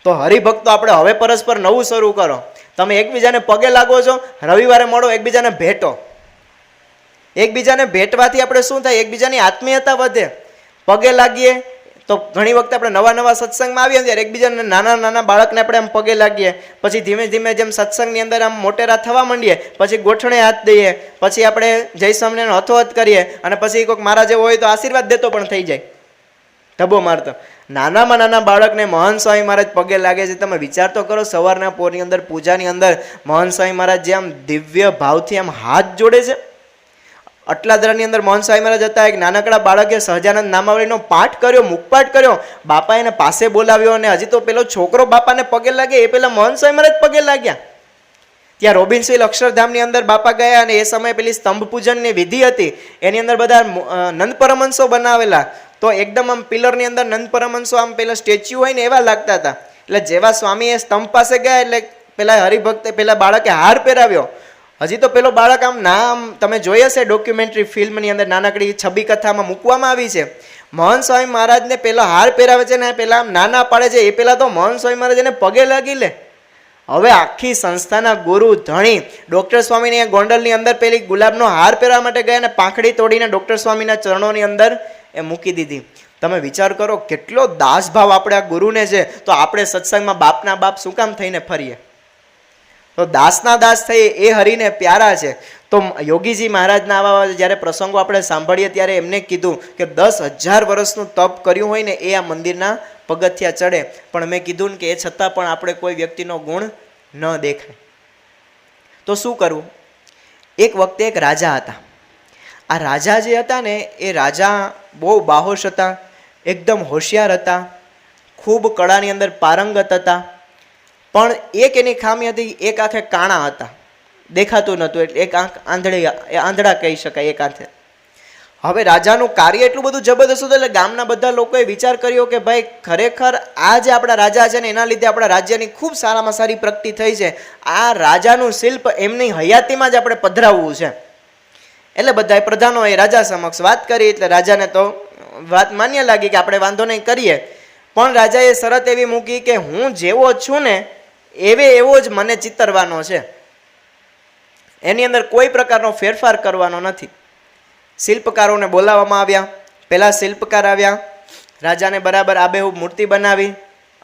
તો હરિભક્તો આપણે હવે પરસ્પર નવું શરૂ કરો. તમે એકબીજાને પગે લાગો છો, રવિવારે મળો, એકબીજાને ભેટો. એકબીજાને ભેટવાથી આપણે શું થાય? એકબીજાની આત્મીયતા વધે. પગે લાગીએ તો ઘણી વખત આપણે નવા નવા સત્સંગમાં આવીએ ત્યારે એકબીજાને, નાના નાના બાળકને આપણે આમ પગે લાગીએ, પછી ધીમે ધીમે જેમ સત્સંગની અંદર આમ મોટેરા થવા માંડીએ, પછી ગોઠણે હાથ દઈએ, પછી આપણે જય સ્વામિનારાયણ હથોહથ કરીએ, અને પછી કોઈક મારા જેવો હોય તો આશીર્વાદ દેતો પણ થઈ જાય, ધબ્બો મારતો. નાનામાં નાના બાળકને મહંત સ્વામી મહારાજ પગે લાગે છે. તમે વિચાર તો કરો, સવારના પોરની અંદર પૂજાની અંદર મહંત સ્વામી મહારાજ જે આમ દિવ્ય ભાવથી આમ હાથ જોડે છે. અટલાદરાની અંદર મહંત સ્વામી મહારાજ હતા. એક નાનકડા બાળકે સહજાનંદ નામાવલીનો પાઠ કર્યો, મુખપાઠ કર્યો. બાપા એને પાસે બોલાવ્યો અને હજી તો પેલો છોકરો બાપાને પગે લાગે એ પેલા મહંત સ્વામી મહારાજ પગે લાગ્યા. ત્યાં રોબિન્સવિલ અક્ષરધામની અંદર બાપા ગયા અને એ સમયે પેલી સ્તંભ પૂજનની વિધિ હતી, એની અંદર બધા નંદ પરમહંસો બનાવેલા. તો એકદમ આમ પિલરની અંદર નંદ પરમહંસો આમ પેલા સ્ટેચ્યુ હોય ને એવા લાગતા હતા. એટલે જેવા સ્વામી એ સ્તંભ પાસે ગયા એટલે પેલા હરિભક્તે પેલા બાળકે હાર પહેરાવ્યો. હજી તો પેલો બાળક આમ નામ તમે જોઈ હશે ડોક્યુમેન્ટરી ફિલ્મની અંદર, નાનકડી છબી કથામાં મૂકવામાં આવી છે. મહંત સ્વામી મહારાજને પેલા હાર પહેરાવે છે ને પેલા આમ નાના પાડે છે, એ પેલા તો મહંત સ્વામી મહારાજ એને પગે લાગી લે. હવે આખી સંસ્થાના ગુરુ ધણી ડૉક્ટર સ્વામીની ગોંડલની અંદર પેલી ગુલાબનો હાર પહેરવા માટે ગયા અને પાંખડી તોડીને ડૉક્ટર સ્વામીના ચરણોની અંદર એ મૂકી દીધી. તમે વિચાર કરો કેટલો દાસભાવ આપણે આ ગુરુને છે. તો આપણે સત્સંગમાં બાપના બાપ શું કામ થઈને ફરીએ? તો દાસના દાસ થઈ એ હરિને પ્યારા છે. તો યોગીજી મહારાજના આવા જ્યારે પ્રસંગો આપણે સાંભળીએ ત્યારે એમને કીધું કે 10,000 વર્ષનું તપ કર્યું હોય ને એ આ મંદિરના પગથિયા ચડે. પણ મેં કીધું ને કે એ છતાં પણ આપણે કોઈ વ્યક્તિનો ગુણ ન દેખાય. તો શું કરવું? એક વખતે એક રાજા હતા. આ રાજા જે હતા ને એ રાજા બહુ બાહોશ હતા, એકદમ હોશિયાર હતા, ખૂબ કળાની અંદર પારંગત હતા. પણ એક એની ખામી હતી, એક આંખે કાણા હતા, દેખાતું નહોતું, એટલે એક આંખ આંધળા કહી શકાય એક આંખે. હવે રાજાનું કાર્ય એટલું બધું જબરદસ્ત હતું એટલે ગામના બધા લોકોએ વિચાર કર્યો કે ભાઈ ખરેખર આ જે આપણા રાજા છે ને એના લીધે આપણા રાજ્યની ખૂબ સારામાં સારી પ્રગતિ થઈ છે. આ રાજાનું શિલ્પ એમની હયાતીમાં જ આપણે પધરાવવું છે. એટલે બધાએ પ્રધાનોએ રાજા સમક્ષ વાત કરી. એટલે રાજાને તો વાત માન્ય લાગી કે આપણે વાંધો નહીં કરીએ. પણ રાજાએ શરત એવી મૂકી કે હું જેવો છું ને એવો જ મને ચિતરવાનો છે, એની અંદર કોઈ પ્રકારનો ફેરફાર કરવાનો નથી. શિલ્પકારોને બોલાવવામાં આવ્યા. પહેલા શિલ્પકાર આવ્યા, રાજાને બરાબર આબેહૂબ મૂર્તિ બનાવી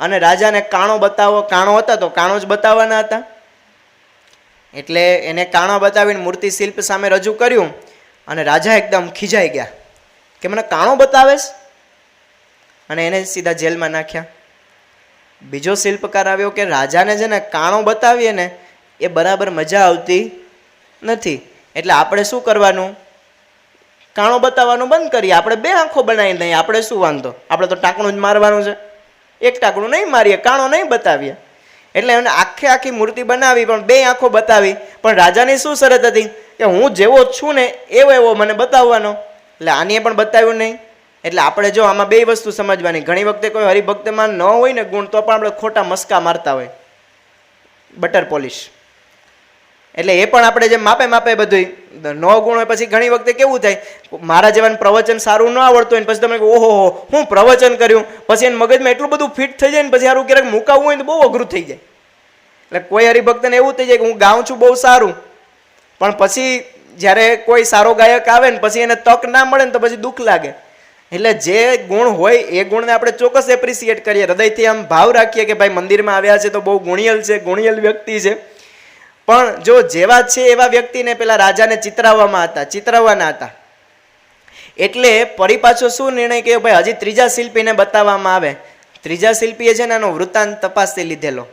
અને રાજાને કાણો બતાવો, કાણો હતા તો કાણો જ બતાવવાના હતા. એટલે એને કાણો બતાવીને મૂર્તિ શિલ્પ સામે રજૂ કર્યું અને રાજા એકદમ ખીજાઈ ગયા કે મને કાણો બતાવેશ, અને એને સીધા જેલમાં નાખ્યા. બીજો શિલ્પકાર આવ્યો કે રાજાને છે ને કાણો બતાવીએ ને એ બરાબર મજા આવતી નથી, એટલે આપણે શું કરવાનું, કાણો બતાવવાનું બંધ કરીએ, આપણે 2 આંખો બનાવી દઈએ, આપણે શું વાંધો, આપણે તો ટાંકણું જ મારવાનું છે, એક ટાંકણું નહીં મારીએ, કાણો નહીં બતાવીએ. એટલે એને આખી મૂર્તિ બનાવી પણ 2 આંખો બતાવી. પણ રાજાની શું શરત હતી કે હું જેવો છું ને એવો મને બતાવવાનો, એટલે આને પણ બતાવ્યું નહીં. એટલે આપણે જો આમાં 2 વસ્તુ સમજવાની, ઘણી વખતે કોઈ હરિભક્તમાં ન હોય ને ગુણ તો પણ આપણે ખોટા મસ્કા મારતા હોય, બટર પોલિશ. એટલે એ પણ આપણે જેમ માપે બધું ન ગુણ હોય પછી ઘણી વખતે કેવું થાય, મારા જેવાનું પ્રવચન સારું ન આવડતું હોય ને પછી તમે ઓહો હું પ્રવચન કર્યું, પછી એને મગજમાં એટલું બધું ફિટ થઈ જાય ને પછી સારું ક્યારેક મુકાવવું હોય તો બહુ અઘરું થઈ જાય. એટલે કોઈ હરિભક્તને એવું થઈ જાય કે હું ગાઉં છું બહુ સારું, પણ પછી જ્યારે કોઈ સારો ગાયક આવે ને પછી એને તક ના મળે ને તો પછી દુઃખ લાગે. એટલે જે ગુણ હોય એ ગુણને આપણે ચોક્કસ એપ્રિસિએટ કરીએ, હૃદયથી આમ ભાવ રાખીએ કે ભાઈ મંદિરમાં આવ્યા છે તો બહુ ગુણિયલ છે, ગુણિયલ વ્યક્તિ છે. પણ જો જેવા છે એવા વ્યક્તિને પેલા રાજાને ચિતરાવવાના હતા. એટલે પરિપાછો શું નિર્ણય કર્યો, ભાઈ હજી 3જા શિલ્પીને બતાવવામાં આવે. 3જા શિલ્પીએ છે ને આનો વૃત્તાંત તપાસથી લીધેલો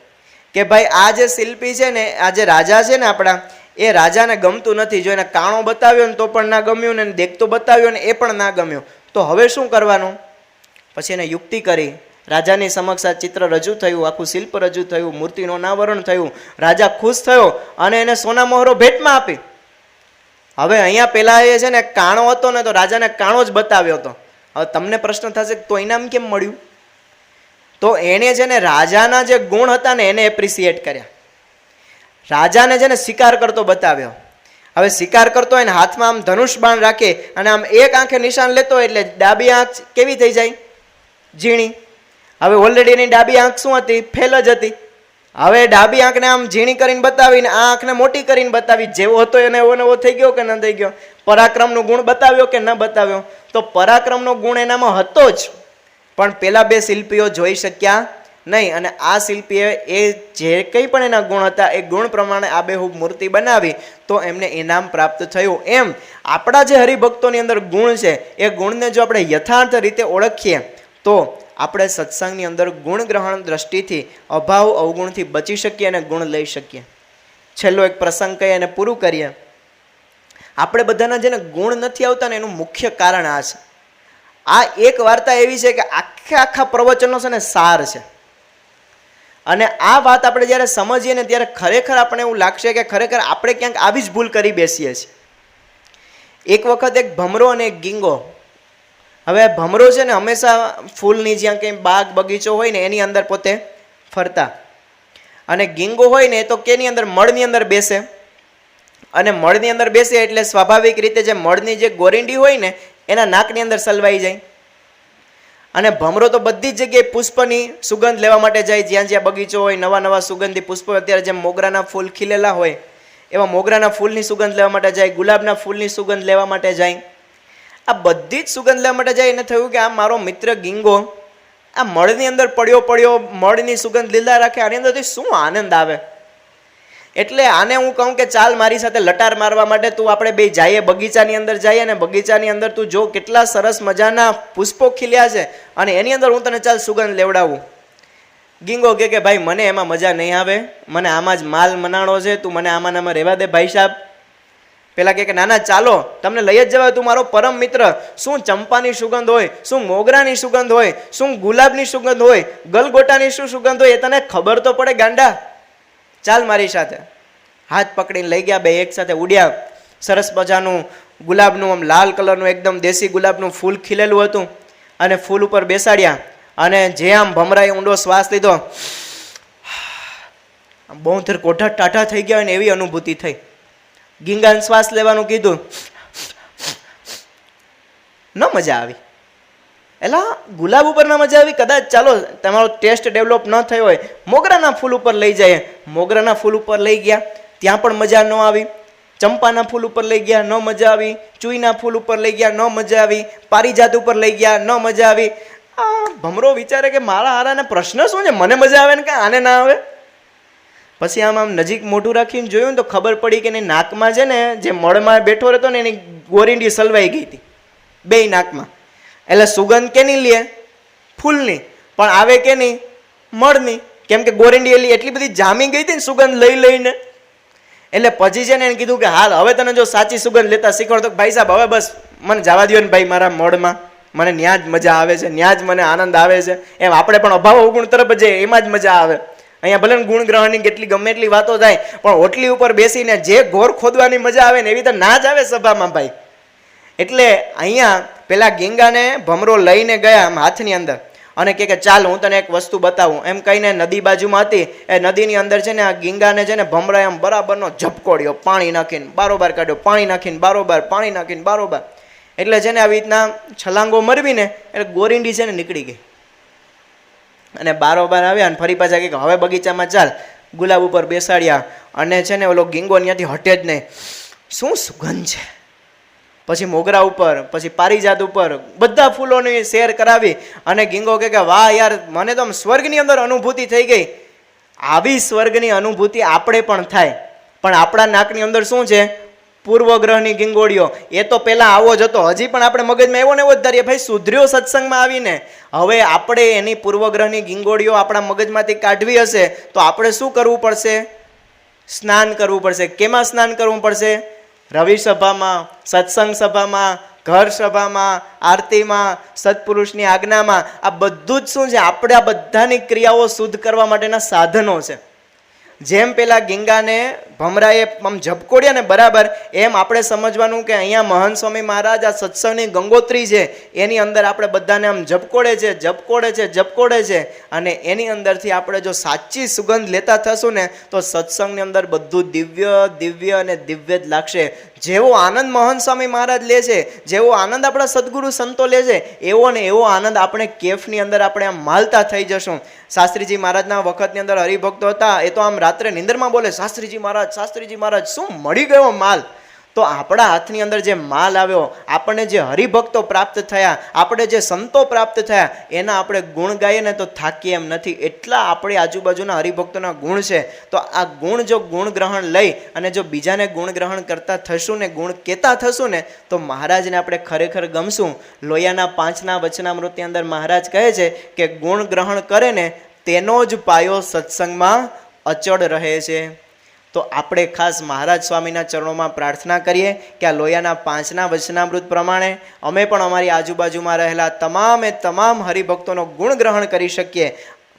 કે ભાઈ આ જે શિલ્પી છે ને, આ જે રાજા છે ને આપણા, એ રાજાને ગમતું નથી. જો એને કાણો બતાવ્યો ને તો પણ ના ગમ્યું ને દેખતો બતાવ્યો ને એ પણ ના ગમ્યું, તો હવે શું કરવાનું? પછી એને યુક્તિ કરી, રાજાની સમક્ષ આ ચિત્ર રજૂ થયું, આખું શિલ્પ રજૂ થયું, મૂર્તિનું અનાવરણ થયું, રાજા ખુશ થયો અને એને સોના મોહરો ભેટમાં આપી. હવે અહીંયા પેલા એ છે ને કાણો હતો ને તો રાજાને કાણો જ બતાવ્યો હતો. હવે તમને પ્રશ્ન થશે તો ઇનામ કેમ મળ્યું? તો એને છે ને રાજાના જે ગુણ હતા ને એને એપ્રિસિએટ કર્યા. રાજાને છે ને શિકાર કરતો બતાવ્યો. હવે શિકાર કરતો હોય ને હાથમાં આમ ધનુષ બાણ રાખે અને આમ એક આંખે નિશાન લેતો હોય એટલે ડાબી આંખ કેવી થઈ જાય? ઝીણી. હવે ઓલરેડી એની ડાબી આંખ શું હતી? ફેલ જ હતી. હવે ડાબી આંખને આમ ઝીણી કરીને બતાવીને આ આંખને મોટી કરીને બતાવી, જેવો હતો એને એવો થઈ ગયો કે ન થઈ ગયો? પરાક્રમનો ગુણ બતાવ્યો કે ન બતાવ્યો? તો પરાક્રમનો ગુણ એનામાં હતો જ, પણ પેલા 2 શિલ્પીઓ જોઈ શક્યા નહીં. અને આ શિલ્પીએ એ જે કંઈ પણ એના ગુણ હતા એ ગુણ પ્રમાણે આબેહૂબ મૂર્તિ બનાવી તો એમને ઇનામ પ્રાપ્ત થયું. એમ આપણા જે હરિભક્તોની અંદર ગુણ છે એ ગુણને જો આપણે યથાર્થ રીતે ઓળખીએ તો આપણે સત્સંગની અંદર ગુણ ગ્રહણ દ્રષ્ટિથી અભાવ અવગુણથી બચી શકીએ અને ગુણ લઈ શકીએ. છેલ્લો એક પ્રસંગ કહી અને પૂરું કરીએ. આપણે બધાના જેને ગુણ નથી આવતા ને એનું મુખ્ય કારણ આ છે. આ એક વાર્તા એવી છે કે આખા પ્રવચનો છે ને સાર છે. અને આ વાત આપણે જ્યારે સમજીએ ને ત્યારે ખરેખર આપણે એવું લાગશે કે ખરેખર આપણે ક્યાંક આવી જ ભૂલ કરી બેસીએ છીએ. એક વખત એક ભમરો અને એક ગીંગો. હવે ભમરો છે ને હંમેશા ફૂલની જ્યાં કંઈ બાગ બગીચો હોય ને એની અંદર પોતે ફરતા, અને ગીંગો હોય ને એ તો કેની અંદર? મળની અંદર બેસે. અને મળની અંદર બેસે એટલે સ્વાભાવિક રીતે જે મળની જે ગોરીંડી હોય ને એના નાકની અંદર સલવાઈ જાય. અને ભમરો તો બધી જ જગ્યાએ પુષ્પની સુગંધ લેવા માટે જાય, જ્યાં જ્યાં બગીચો હોય, નવા નવા સુગંધી પુષ્પો, અત્યારે જેમ મોગરાના ફૂલ ખીલેલા હોય એવા મોગરાના ફૂલની સુગંધ લેવા માટે જાય, ગુલાબના ફૂલની સુગંધ લેવા માટે જાય. આ બધી જ સુગંધ લેવા માટે જાય. એને થયું કે આ મારો મિત્ર ગીંગો આ મળની અંદર પડ્યો મળની સુગંધ લીલા રાખે, આની અંદરથી શું આનંદ આવે. એટલે આને હું કહું કે ચાલ મારી સાથે લટાર મારવા માટે તું આપણે બે જઈએ, બગીચાની અંદર જઈએ, અને બગીચાની અંદર તું જો કેટલા સરસ મજાના પુષ્પો ખીલ્યા છે અને એની અંદર હું તને ચાલ સુગંધ લેવડાવું. ગીંગો કે ભાઈ મને એમાં મજા નહીં આવે, મને આમાં જ માલ મનાણો છે, તું મને આમાં રહેવા દે ભાઈ સાહેબ. પેલા કે નાના ચાલો તમને લઈ જ જવાય, તું મારો પરમ મિત્ર. શું ચંપાની સુગંધ હોય, શું મોગરાની સુગંધ હોય, શું ગુલાબની સુગંધ હોય, ગલગોટાની શું સુગંધ હોય એ તને ખબર તો પડે ગાંડા. ચાલ મારી સાથે. હાથ પકડીને લઈ ગયા, બે એક સાથે ઉડ્યા. સરસ મજાનું ગુલાબનું આમ લાલ કલરનું એકદમ દેશી ગુલાબનું ફૂલ ખીલેલું હતું અને ફૂલ ઉપર બેસાડ્યા. અને જે આમ ભમરાએ ઊંડો શ્વાસ લીધો, બહુધર કોઠા ટાઢા થઈ ગયા ને એવી અનુભૂતિ થઈ. ગીંગાને શ્વાસ લેવાનું કીધું, ન મજા આવી. એલા ગુલાબ ઉપર ના મજા આવી, કદાચ ચાલો તમારો ટેસ્ટ ડેવલપ ન થયો હોય, મોગરાના ફૂલ ઉપર લઈ જાય, મોગરાના ફૂલ ઉપર લઈ ગયા, ત્યાં પણ મજા ન આવી. ચંપાના ફૂલ ઉપર લઈ ગયા, ન મજા આવી. ચૂઈના ફૂલ ઉપર લઈ ગયા, ન મજા આવી. પારિજાત ઉપર લઈ ગયા, ન મજા આવી. આ ભમરો વિચારે કે મારા હારાને પ્રશ્ન શું છે, મને મજા આવે ને કે આને ના આવે. પછી આમ નજીક મોઢું રાખીને જોયું ને તો ખબર પડી કે એની નાકમાં છે ને, જે મળમાં બેઠો રહેતો ને એની ગોરીંડી સલવાઈ ગઈ હતી બે નાકમાં. એટલે સુગંધ કેની લે? ફૂલની, પણ આવે કે નહીં? મળની. કેમ કે ગોરીંડી એટલી બધી જામી ગઈ હતી ને સુગંધ લઈ લઈને. એટલે પછી છે ને એને કીધું કે હાલ હવે તને જો સાચી સુગંધ લેતા શીખવાડતો, ભાઈ સાહેબ હવે બસ મને જવા દો ને ભાઈ, મારા મળમાં મને ન્યા જ મજા આવે છે, ન્યા જ મને આનંદ આવે છે. એમ આપણે પણ અભાવ અવગુણ તરફ જઈએ, એમાં જ મજા આવે. અહીંયા ભલે ગુણ ગ્રહણની કેટલી ગમે એટલી વાતો થાય, પણ ઓટલી ઉપર બેસીને જે ઘોર ખોદવાની મજા આવે ને એવી તો ના જ આવે સભામાં ભાઈ. એટલે અહીંયા પેલા ગીંગાને ભમરો લઈને ગયા આમ હાથની અંદર, અને કે ચાલ હું તને એક વસ્તુ બતાવું એમ કહીને નદી બાજુમાં હતી. એ નદીની અંદર છે ને આ ગીંગાને છે ને ભમરાએ આમ બરાબરનો ઝપકોડ્યો, પાણી નાખીને બારોબાર કાઢ્યો, પાણી નાખીને બારોબાર, પાણી નાખીને બારોબાર. એટલે છે ને આવી રીતના છલાંગો મરવીને એટલે ગોરીંડી છે ને નીકળી ગઈ અને બારોબાર આવ્યા અને ફરી પાછા કે હવે બગીચામાં ચાલ. ગુલાબ ઉપર બેસાડ્યા અને છે ને ઓલો ગીંગો ત્યાંથી હટે જ નહીં, શું સુગંધ છે. પછી મોગરા ઉપર, પછી પારિજાત ઉપર બધા ફૂલોની શેર કરાવી અને ગીંગો કે વાહ યાર મને તો આમ સ્વર્ગની અંદર અનુભૂતિ થઈ ગઈ. આવી સ્વર્ગની અનુભૂતિ આપણે પણ થાય, પણ આપણા નાકની અંદર શું છે? પૂર્વગ્રહની ગીંગોળીઓ. એ તો પહેલાં આવો જ હતો, હજી પણ આપણે મગજમાં એવો ને એવો જ ધારીએ ભાઈ સુધર્યો સત્સંગમાં આવીને. હવે આપણે એની પૂર્વગ્રહની ગીંગોળીઓ આપણા મગજમાંથી કાઢવી હશે તો આપણે શું કરવું પડશે? સ્નાન કરવું પડશે. કેમાં સ્નાન કરવું પડશે? રવિ સભામાં, સત્સંગ સભામાં, ઘર સભામાં, આરતીમાં, સત્પુરુષની આજ્ઞામાં. આ બધું જ શું છે? આપણે આ બધાની ક્રિયાઓ શુદ્ધ કરવા માટેના સાધનો છે. જેમ પેલા ગીંગાને ભમરાએ આમ ઝપકોડ્યા ને બરાબર, એમ આપણે સમજવાનું કે અહીંયા મહંત સ્વામી મહારાજ આ સત્સંગની ગંગોત્રી છે, એની અંદર આપણે બધાને આમ ઝપકોડે છે, ઝપકોડે છે, ઝપકોડે છે. અને એની અંદરથી આપણે જો સાચી સુગંધ લેતા થશું ને તો સત્સંગની અંદર બધું દિવ્ય દિવ્ય અને દિવ્ય જ લાગશે. જેવો આનંદ મહંત સ્વામી મહારાજ લે છે, જેવો આનંદ આપણા સદગુરુ સંતો લે છે, એવો ને એવો આનંદ આપણે કેફની અંદર આપણે આમ માલતા થઈ જશું. શાસ્ત્રીજી મહારાજના વખતની અંદર હરિભક્તો હતા, એ તો આમ રાત્રે નિંદરમાં બોલે શાસ્ત્રીજી મહારાજ શું મળી ગયો માલ. તો આપણા હાથની અંદર જે માલ આવ્યો, આપણને જે હરિભક્તો પ્રાપ્ત થયા, આપણે જે સંતો પ્રાપ્ત થયા, એના આપણે ગુણ ગાઈએ ને તો થાકીએ એમ નથી. એટલા આપણી આજુબાજુના હરિભક્તોના ગુણ છે. તો આ ગુણ જો ગુણ ગ્રહણ લઈ અને જો બીજાને ગુણ ગ્રહણ કરતા થશું ને ગુણ કહેતા થશું ને તો મહારાજને આપણે ખરેખર ગમશું. લોયાના 5ના વચનામૃતની અંદર મહારાજ કહે છે કે ગુણ ગ્રહણ કરે ને તેનો જ પાયો સત્સંગમાં અચળ રહે છે. તો આપણે ખાસ મહારાજ સ્વામીના ચરણોમાં પ્રાર્થના કરીએ કે આ લોયાના 5ના વચનામૃત પ્રમાણે અમે પણ અમારી આજુબાજુમાં રહેલા તમામ હરિભક્તોનો ગુણ ગ્રહણ કરી શકીએ.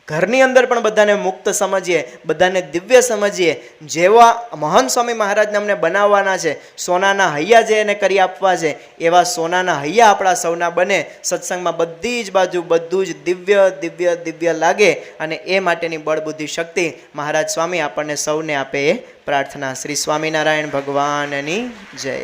ઘરની અંદર પણ બધાને મુક્ત સમજીએ, બધાને દિવ્ય સમજીએ. જેવા મહંત સ્વામી મહારાજને અમને બનાવવાના છે, સોનાના હૈયા જે એને કરી આપવા છે, એવા સોનાના હૈયા આપણા સૌના બને. સત્સંગમાં બધી જ બાજુ બધું જ દિવ્ય દિવ્ય દિવ્ય લાગે અને એ માટેની બળબુદ્ધિ શક્તિ મહારાજ સ્વામી આપણને સૌને આપે એ પ્રાર્થના. શ્રી સ્વામિનારાયણ ભગવાનની જય.